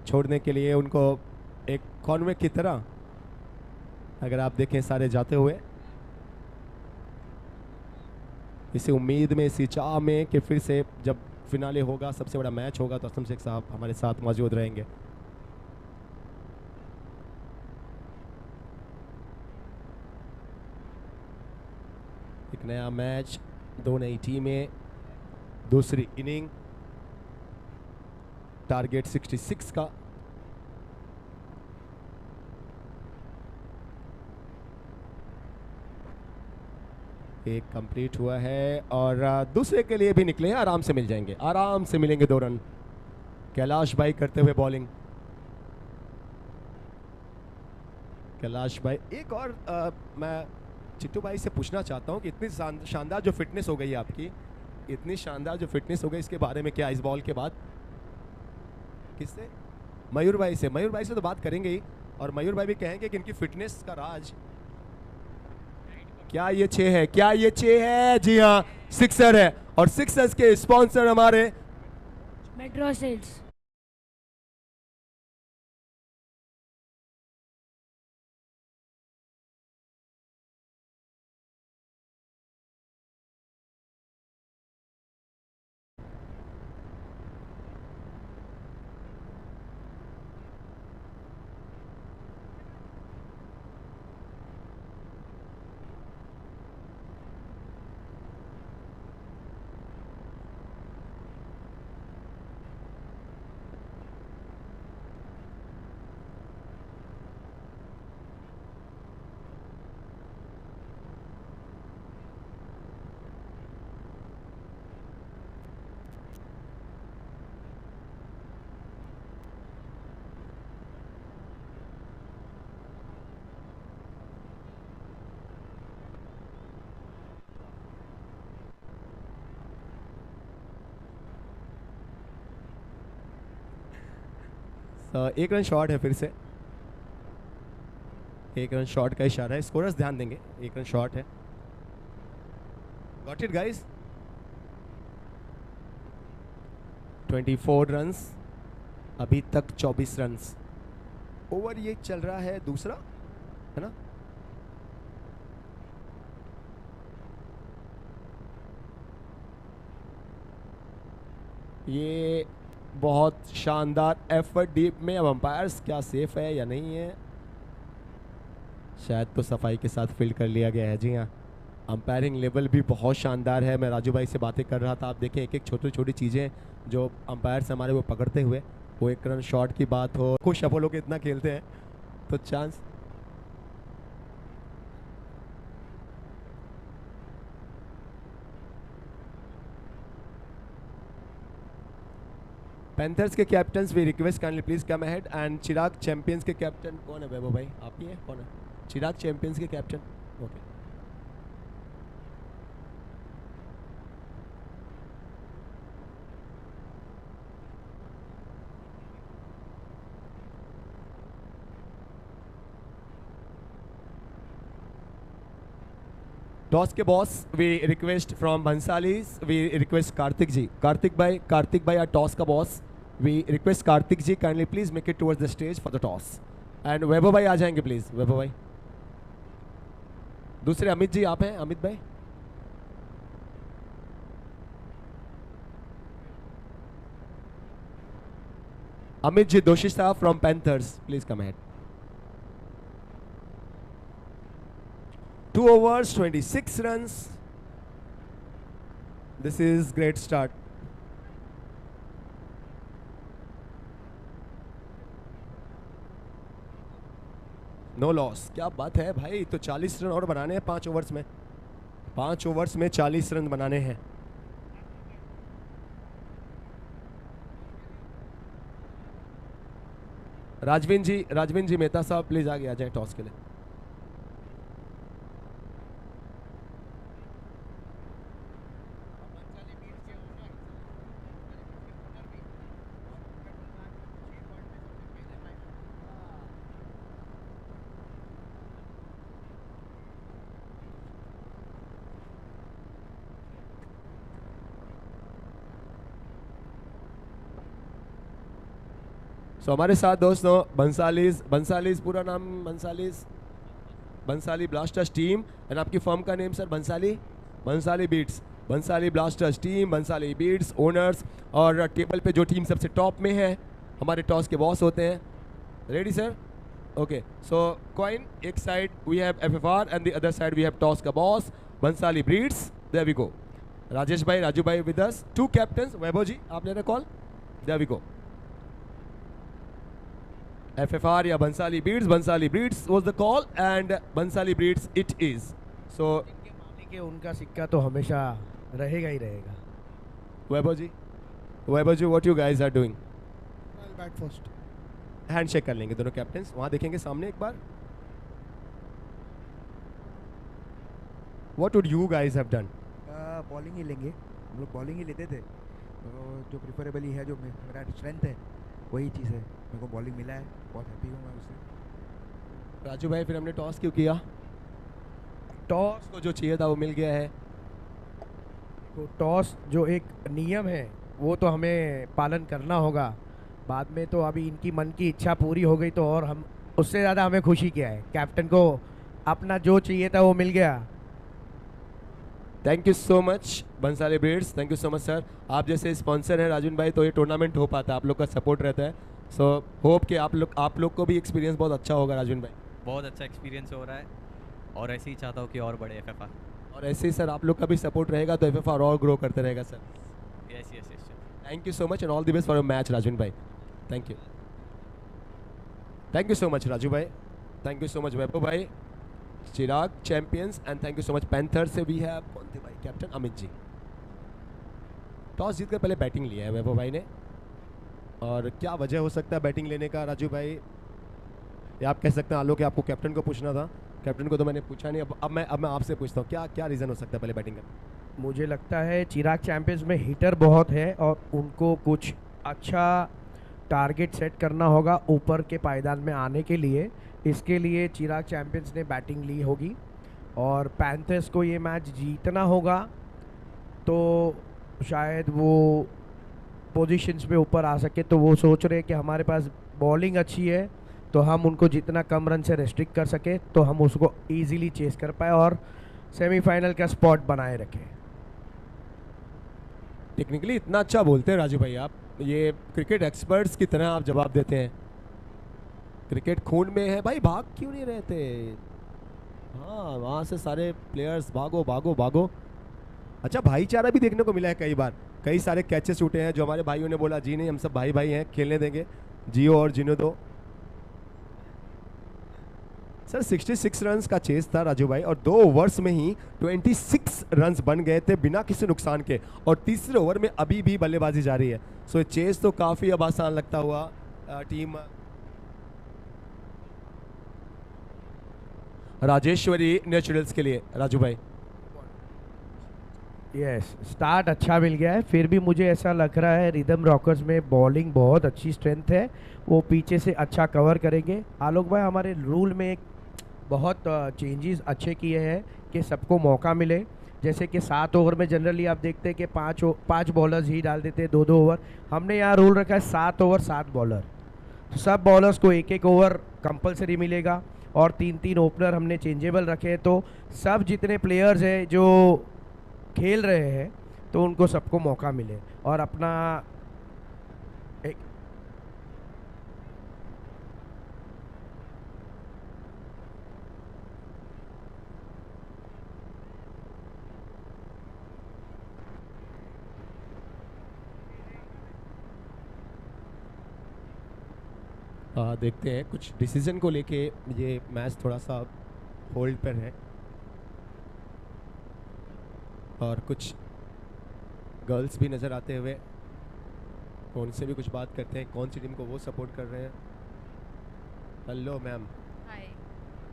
छोड़ने के लिए उनको एक कॉन्वे की तरह अगर आप देखें सारे जाते हुए, इसी उम्मीद में, इसी चाह में कि फिर से जब फिनाले होगा, सबसे बड़ा मैच होगा, तो असलम शेख साहब हमारे साथ मौजूद रहेंगे। एक नया मैच, दो नई टीमें, दूसरी इनिंग, टारगेट 66 का। एक कंप्लीट हुआ है और दूसरे के लिए भी निकले हैं, आराम से मिल जाएंगे, आराम से मिलेंगे 2 रन। कैलाश भाई करते हुए बॉलिंग। कैलाश भाई एक और मैं चिट्टू भाई से पूछना चाहता हूं कि इतनी शानदार जो फिटनेस हो गई है आपकी, इतनी शानदार जो फिटनेस हो गई, इसके बारे में क्या इस बॉल के बाद? किससे? मयूर भाई से। मयूर भाई से तो बात करेंगे ही, और मयूर भाई भी कहेंगे कि इनकी फिटनेस का राज क्या ये 6 है, क्या ये 6 है? जी हाँ, सिक्सर है, और सिक्सर्स के स्पॉन्सर हमारे मेट्रो सेल्स। एक रन शॉट है, फिर से 1 रन शॉट का इशारा है, स्कोरर्स ध्यान देंगे, 1 रन शॉट है। Got it guys? 24 रन्स, अभी तक 24 रन्स। ओवर ये चल रहा है दूसरा, है ना? ये बहुत शानदार एफर्ट डीप में। अब अंपायर्स क्या सेफ है या नहीं है, शायद तो सफाई के साथ फील्ड कर लिया गया है। जी हाँ, अंपायरिंग लेवल भी बहुत शानदार है। मैं राजू भाई से बातें कर रहा था, आप देखें एक एक छोटी छोटी चीज़ें जो अंपायर्स हमारे वो पकड़ते हुए, वो एक रन शॉट की बात हो, खुश अपोलो के इतना खेलते हैं तो चांस। पैंथर्स के captains we request kindly please come ahead. And Chirag champions के कैप्टन कौन है वैभव भाई? आप ही हैं? कौन है चिराग चैंपियंस के कैप्टन? ओके। टॉस के boss we request from Bhansalis, we request Kartik ji, Kartik भाई आर टॉस का boss. We request Kartik ji kindly please make it towards the stage for the toss. And Vaibhav भाई आ जाएंगे प्लीज, वैभव भाई। दूसरे अमित जी आप हैं? अमित भाई अमित जी दोषी साहब from panthers please come ahead. 2 overs 26 runs. This is great start. No loss, क्या बात है भाई। तो 40 रन और बनाने हैं 5 ओवर्स में। 5 ओवर्स में 40 रन बनाने हैं। राजवीन जी मेहता साहब प्लीज आगे आ जाएं टॉस के लिए। तो हमारे साथ दोस्तों बंसालीज पूरा नाम बंसाली ब्लास्टर्स टीम। एंड आपकी फर्म का name sir? Bansali beats, Bansali blasters team, Bansali beats owners. और टेबल पे जो टीम सबसे टॉप में है हमारे टॉस के बॉस होते हैं। Ready sir? Okay, so coin एक side we have FFR and the other side we have toss का boss Bansali breeds. There we go. Rajesh भाई, राजू भाई विद अस, 2 कैप्टन्स। वैभव जी आप ले रहे call? There we go. FFR या Bansali breeds was the call and Bansali breeds it is. So इनके मालिक है, उनका सिक्का तो हमेशा रहेगा ही रहेगा। Vaibhav ji what you guys are doing? I'll bat first. Handshake कर लेंगे दोनों कैप्टन्स, वहाँ देखेंगे सामने एक बार। What would you guys have done? Bowling ही लेंगे, हम लोग बॉलिंग ही लेते थे। तो जो प्रिफरेबली है, जो मेरा स्ट्रेंथ है वही चीज़ है। मेरे को बॉलिंग मिला है, बहुत हैप्पी हूँ मैं उससे। राजू भाई फिर हमने टॉस क्यों किया? टॉस को जो चाहिए था वो मिल गया है। तो टॉस जो एक नियम है वो तो हमें पालन करना होगा। बाद में तो अभी इनकी मन की इच्छा पूरी हो गई तो और हम उससे ज़्यादा हमें खुशी क्या है। कैप्टन को अपना जो चाहिए था वो मिल गया। Thank you so much Bansali breeds, thank you so much sir. आप जैसे स्पॉन्सर हैं राजून भाई तो ये टूर्नामेंट हो पाता है, आप लोग का सपोर्ट रहता है। सो होप कि आप लोग को भी एक्सपीरियंस बहुत अच्छा होगा राजून भाई। बहुत अच्छा एक्सपीरियंस हो रहा है और ऐसे ही चाहता हूँ कि और बड़े एफएफआर। और ऐसे ही सर आप लोग का भी सपोर्ट रहेगा तो एफएफआर और ग्रो करते रहेगा sir. Yes yes yes. Thank you so much and all the best for your match Rajun भाई। Thank you so much Raju भाई, thank you so much Vaibhav भाई, Chirag champions and thank you so much panther से भी है कौन थे भाई? कैप्टन अमित जी। टॉस जीत कर पहले बैटिंग लिया है वैभव भाई ने, और क्या वजह हो सकता है बैटिंग लेने का राजू भाई? या आप कह सकते हैं आलोक आपको कैप्टन को पूछना था, कैप्टन को तो मैंने पूछा नहीं। अब मैं आपसे पूछता हूँ, क्या रीज़न हो सकता है पहले बैटिंग का? मुझे लगता है चिराग चैंपियंस में हिटर बहुत है और उनको कुछ अच्छा टारगेट सेट करना होगा ऊपर के पायदान में आने के लिए। इसके लिए चिराग चैंपियंस ने बैटिंग ली होगी और पैंथर्स को ये मैच जीतना होगा। तो शायद वो पोजीशंस पे ऊपर आ सके, तो वो सोच रहे हैं कि हमारे पास बॉलिंग अच्छी है तो हम उनको जितना कम रन से रेस्ट्रिक्ट कर सके तो हम उसको इजीली चेस कर पाए और सेमीफाइनल का स्पॉट बनाए रखें। टेक्निकली इतना अच्छा बोलते हैं राजू भाई आप, ये क्रिकेट एक्सपर्ट्स की तरह आप जवाब देते हैं। क्रिकेट खून में है भाई, भाग क्यों नहीं रहते? हाँ, वहाँ से सारे प्लेयर्स भागो भागो भागो। अच्छा, भाईचारा भी देखने को मिला है कई बार, कई सारे कैचेस छूटे हैं जो हमारे भाइयों ने बोला जी नहीं हम सब भाई भाई हैं, खेलने देंगे, जियो और जीने दो। सर 66 रन्स का चेस था राजू भाई, और 2 ओवर्स में ही 26 रन्स बन गए थे बिना किसी नुकसान के, और तीसरे ओवर में अभी भी बल्लेबाजी जारी है। सो चेस तो काफ़ी अब आसान लगता हुआ टीम राजेश्वरी नेचुरल्स के लिए। राजू भाई यस, स्टार्ट अच्छा मिल गया है, फिर भी मुझे ऐसा लग रहा है रिदम रॉकर्स में बॉलिंग बहुत अच्छी स्ट्रेंथ है, वो पीछे से अच्छा कवर करेंगे। आलोक भाई, हमारे रूल में बहुत चेंजेस अच्छे किए हैं कि सबको मौका मिले। जैसे कि 7 ओवर में जनरली आप देखते हैं कि 5 बॉलर्स ही डाल देते हैं 2-2 ओवर। हमने यहाँ रूल रखा है 7 ओवर 7 बॉलर, तो सब बॉलर्स को 1-1 ओवर कंपलसरी मिलेगा, और 3-3 ओपनर हमने चेंजेबल रखे हैं, तो सब जितने प्लेयर्स हैं जो खेल रहे हैं तो उनको सबको मौका मिले और अपना एक देखते हैं कुछ डिसीजन को लेके ये मैच थोड़ा सा होल्ड पर है, और कुछ गर्ल्स भी नज़र आते हुए, उनसे भी कुछ बात करते हैं कौन सी टीम को वो सपोर्ट कर रहे हैं। हेलो मैम, हाय,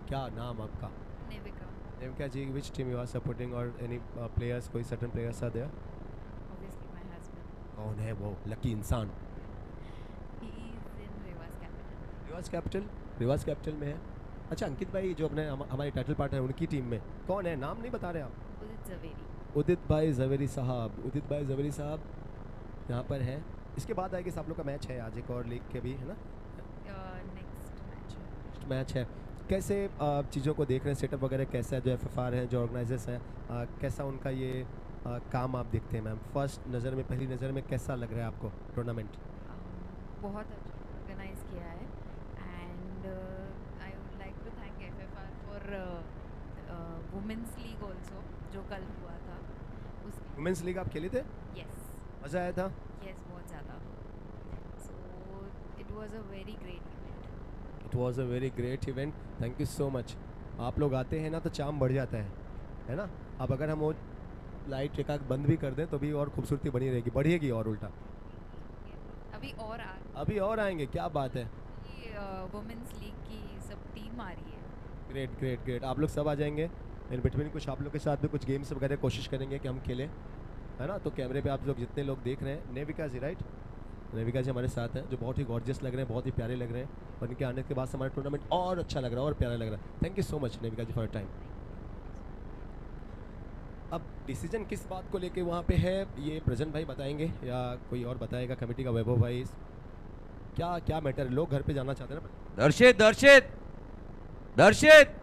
क्या नाम आपका? Navika. Navika ji, which team you are supporting, और एनी प्लेयर्स, कोई certain players are there? Obviously my husband. कौन है वो लकी इंसान? He is in Rewas capital. रिवाज कैपिटल, रिवाज कैपिटल में है। अच्छा, अंकित भाई जो अपने हमारे टाइटल पार्टनर है उनकी टीम में कौन है, नाम नहीं बता रहे आप? Udit Zaveri. उदित भाई जवेरी साहब, उदित भाई जवेरी साहब यहाँ पर है। इसके बाद आएगी आप लोग का मैच है आज एक और लीग के भी, है ना? Next match. नेक्स्ट मैच है। कैसे चीज़ों को देख रहे हैं, सेटअप वगैरह कैसा है, जो FFR है, जो ऑर्गेनाइजर्स हैं, कैसा उनका ये काम आप देखते हैं मैम? फर्स्ट नज़र में, पहली नज़र में कैसा लग रहा है आपको टूर्नामेंट? बहुत अच्छा ऑर्गेनाइज किया है, and I would like to thank FFR for women's league also जो कल हुआ था उसकी। वुमेंस लीग आप खेले थे? यस मज़ा आया था? यस, बहुत ज़्यादा। So it was a very great event. It was a very great event, thank you so much. आप लोग आते हैं ना तो चाम बढ़ जाता है ना? अब अगर हम वो लाइट एक आग बंद भी कर दें तो भी और खूबसूरती बनी रहेगी, बढ़ेगी और उल्टा। अभी और आएंगे, क्या बात है। वुमेन्स लीग की सब टीम आ रही है। ग्रेट ग्रेट ग्रेट, आप लोग सब आ जाएंगे। इन बिटवीन कुछ आप लोग के साथ भी कुछ गेम्स वगैरह कोशिश करेंगे कि हम खेलें, है ना? तो कैमरे पे आप लोग जितने लोग देख रहे हैं, नेविका जी राइट, नेविका जी हमारे साथ हैं जो बहुत ही गॉर्जियस लग रहे हैं, बहुत ही प्यारे लग रहे हैं, और इनके आने के बाद से हमारा टूर्नामेंट और अच्छा लग रहा है और प्यारा लग रहा है। Thank you so much Navika ji for time. अब डिसीजन किस बात को लेके वहाँ पे है ये प्रजन भाई बताएंगे या कोई और बताएगा, कमेटी का वैभव भाई? क्या क्या मैटर, लोग घर पे जाना चाहते हैं ना? दर्शित दर्शित दर्शित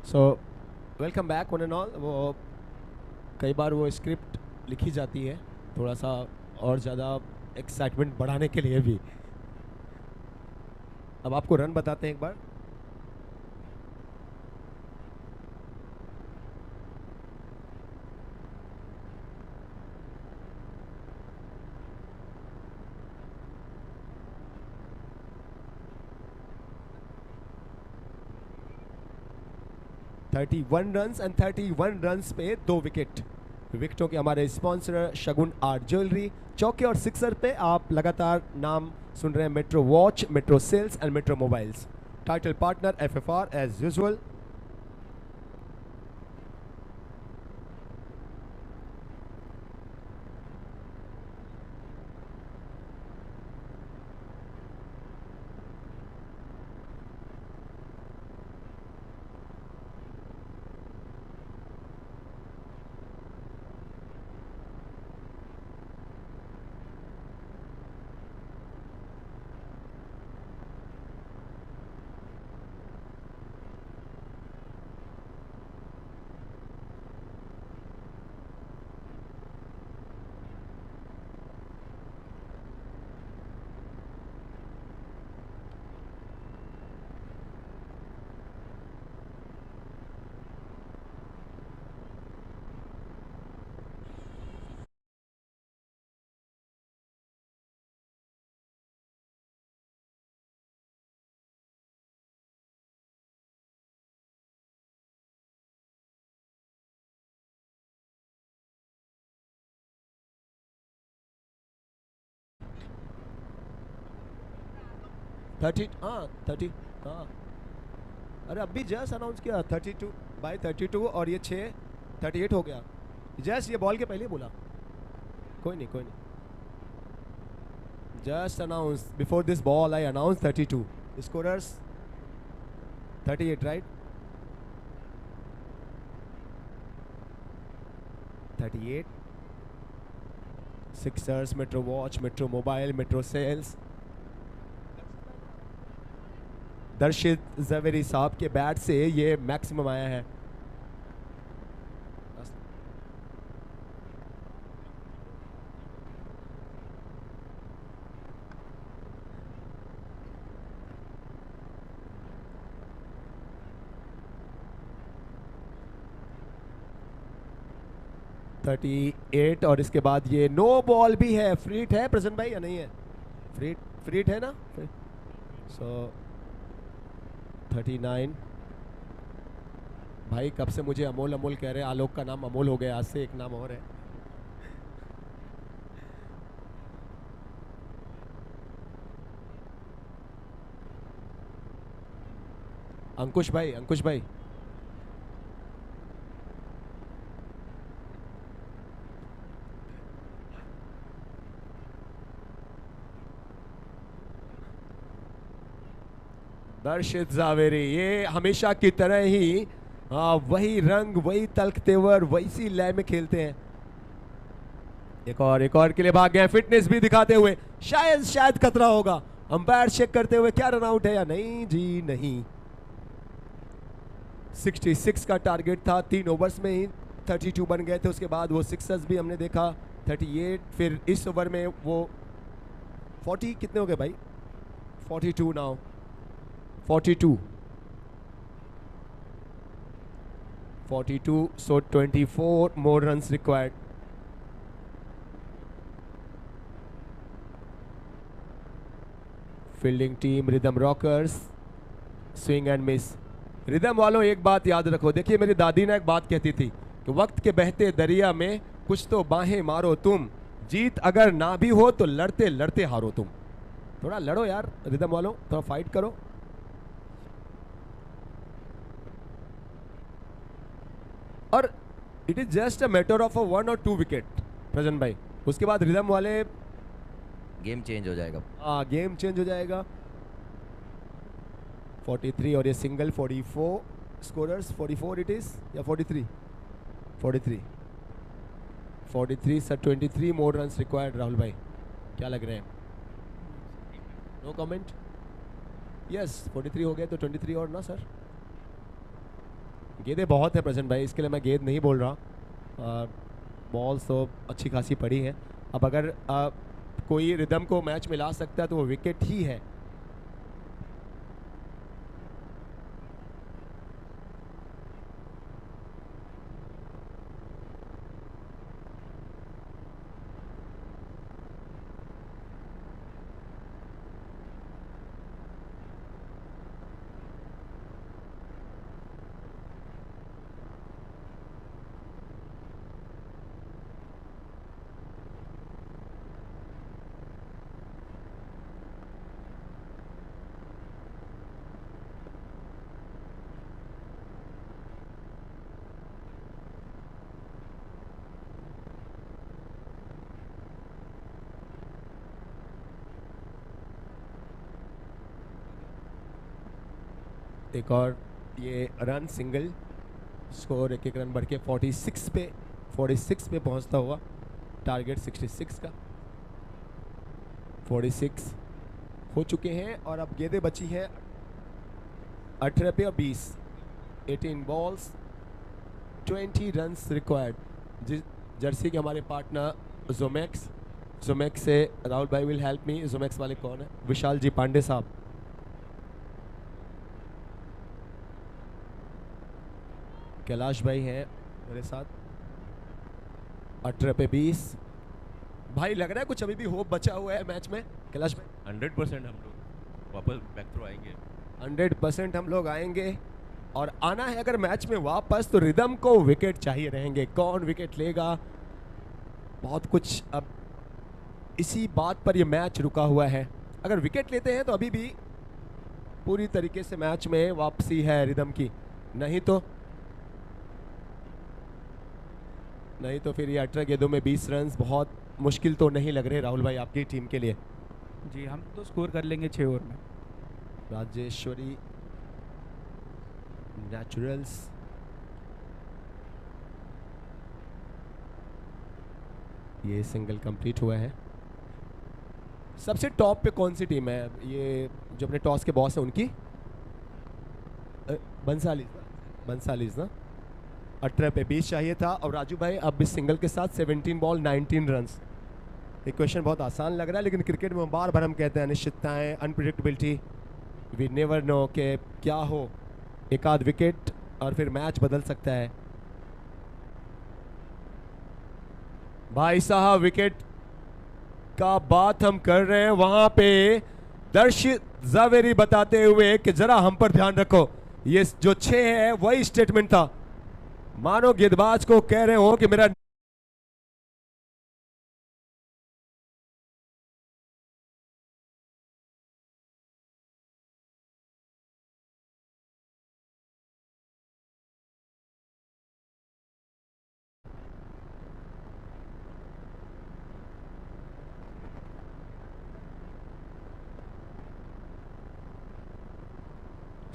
so welcome back one and all. वो कई बार वो स्क्रिप्ट लिखी जाती है थोड़ा सा और ज़्यादा एक्साइटमेंट बढ़ाने के लिए भी। अब आपको रन बताते हैं एक बार। थर्टी 31 रन्स एंड 31 रन्स पे 2 विकेट। विकेटों के हमारे स्पॉन्सर शगुन आर्ट ज्वेलरी। चौके और सिक्सर पे आप लगातार नाम सुन रहे हैं metro watch, metro sales and metro mobiles. Title partner FFR as usual. Thirty हाँ अरे अभी जस्ट अनाउंस किया 32/32 और ये 38 हो गया। जस्ट ये बॉल के पहले ही बोला। कोई नहीं just announce before this ball I announce 32 scorers 38 right 38 sixers, metro watch, metro mobile, metro sales. Darshit Javeri साहब के बैट से ये मैक्सिमम आया है। थर्टी 38 और इसके बाद ये नो बॉल भी है। फ्रीट है प्रेजेंट भाई या नहीं है? फ्रीट है ना? सो 39 भाई कब से मुझे अमोल अमोल कह रहे हैं। आलोक का नाम अमोल हो गया, आज से एक नाम और है। अंकुश भाई दर्शित जावेरी ये हमेशा की तरह ही वही रंग, वही तल्ख तेवर, वैसी लय में खेलते हैं। एक और के लिए भाग गए, फिटनेस भी दिखाते हुए। शायद खतरा होगा। अंपायर चेक करते हुए क्या रन आउट है या नहीं जी नहीं। 66 का टारगेट था, 3 ओवर्स में ही 32 बन गए थे। उसके बाद वो सिक्सर्स भी हमने देखा 38, फिर इस ओवर में वो 40 कितने हो गए भाई? 42 now 42 so 24 more runs required. Fielding team rhythm rockers, swing and miss. Rhythm वालों एक बात याद रखो, देखिए मेरी दादी ने एक बात कहती थी कि वक्त के बहते दरिया में कुछ तो बाहें मारो तुम, जीत अगर ना भी हो तो लड़ते लड़ते हारो तुम। थोड़ा लड़ो यार रिदम वालों, थोड़ा फाइट करो। और it is just a matter of 1 or 2 wicket प्रजन भाई। उसके बाद रिदम वाले गेम चेंज हो जाएगा। गेम चेंज हो जाएगा। 43 और ये सिंगल 44 स्कोरर्स 44 इट इज या 43 सर 23 मोर रन्स रिक्वायर्ड। राहुल भाई क्या लग रहे हैं? No comment. यस 43 हो गए तो 23 और ना सर। गेंदें बहुत है प्रेजेंट भाई, इसके लिए मैं गेंद नहीं बोल रहा। बॉल्स तो अच्छी खासी पड़ी हैं। अब अगर कोई रिदम को मैच में ला सकता है तो वो विकेट ही है। एक और ये रन सिंगल, स्कोर एक एक रन बढ़ के 46 पे पहुंचता हुआ, टारगेट 66 का। 46 हो चुके हैं और अब गेंदें बची हैं 18 पे और 20। 18 बॉल्स 20 रन्स रिक्वायर्ड। जिस जर्सी के हमारे पार्टनर जोमैक्स से राहुल भाई विल हेल्प मी। जोमैक्स वाले कौन है? विशाल जी पांडे साहब। कैलाश भाई हैं मेरे साथ। 18 पे 20। भाई लग रहा है कुछ अभी भी होप बचा हुआ है मैच में कैलाश भाई? 100% हम लोग वापस बैक थ्रू आएंगे। 100% हम लोग आएंगे और आना है अगर मैच में वापस तो रिदम को विकेट चाहिए रहेंगे। कौन विकेट लेगा, बहुत कुछ अब इसी बात पर ये मैच रुका हुआ है। अगर विकेट लेते हैं तो अभी भी पूरी तरीके से मैच में वापसी है रिदम की, नहीं तो फिर ये 18 गेंदों में 20 रन बहुत मुश्किल तो नहीं लग रहे राहुल भाई आपकी टीम के लिए? जी हम तो स्कोर कर लेंगे 6 ओवर में। राजेश्वरी नेचुरल्स, ये सिंगल कंप्लीट हुआ है। सबसे टॉप पे कौन सी टीम है? ये जो अपने टॉस के बॉस है उनकी बंसालीज ना। 18 पे 20 चाहिए था और राजू भाई अब इस सिंगल के साथ 17 बॉल 19 रन्स। इक्वेशन बहुत आसान लग रहा है लेकिन क्रिकेट में बार बार हम कहते हैं अनिश्चितताएं, अनप्रिडिक्टेबिलिटी, वी नेवर नो कि क्या हो। एक आध विकेट और फिर मैच बदल सकता है। भाई साहब विकेट का बात हम कर रहे हैं, वहां पे दर्शित जावेरी बताते हुए कि जरा हम पर ध्यान रखो। ये जो 6 है वही स्टेटमेंट था, मानो गेंदबाज को कह रहे हो कि मेरा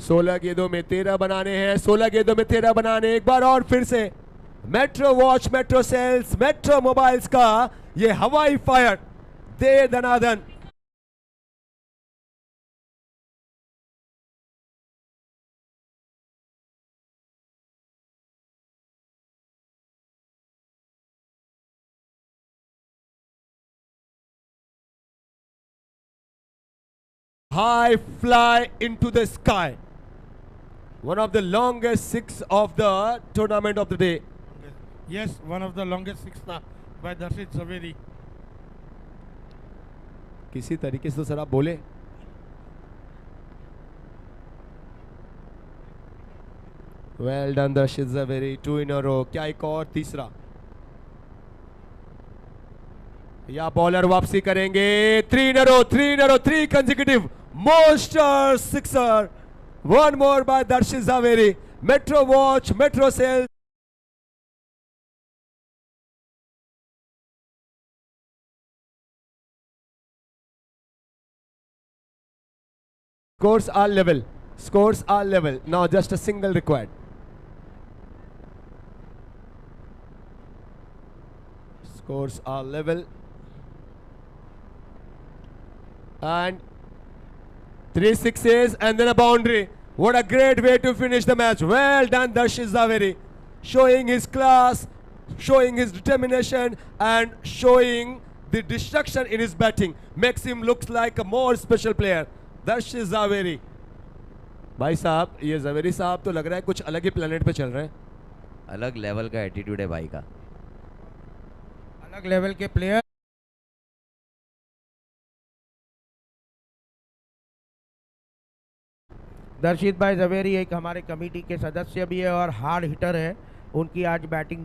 सोलह गेंदों में 13 बनाने हैं। 16 गेंदों में 13 बनाने, एक बार और फिर से metro watch, metro sales, metro mobiles का ये हवाई fire they Dana Dan. High fly into the sky. One of the longest six of the tournament of the day. Yes, one of the longest six by Darshit Zaveri. किसी तरीके से तो sir आप बोले। Well done Darshit Zaveri, 2 in a row. क्या एक और तीसरा? या बॉलर वापसी करेंगे? 3 in a row, 3 consecutive monster sixer. One more by Darshit Zaveri. Metro Watch, Metro Cell. Scores are level. Scores are level. Now just a single required. Scores are level. And 3 sixes and then a boundary. What a great way to finish the match. Well done, Darshit Zaveri. Showing his class, showing his determination, and showing the destruction in his batting. Makes him look like a more special player. Darshit Zaveri. भाई साहब, ये ज़वेरी साहब तो लग रहा है कुछ अलग ही प्लेनेट पे चल रहे हैं. अलग लेवल का एटीट्यूड है भाई का. अलग लेवल के प्लेयर. दर्शित भाई ज़वेरी एक हमारे कमेटी के सदस्य भी है और हार्ड हिटर है. उनकी आज बैटिंग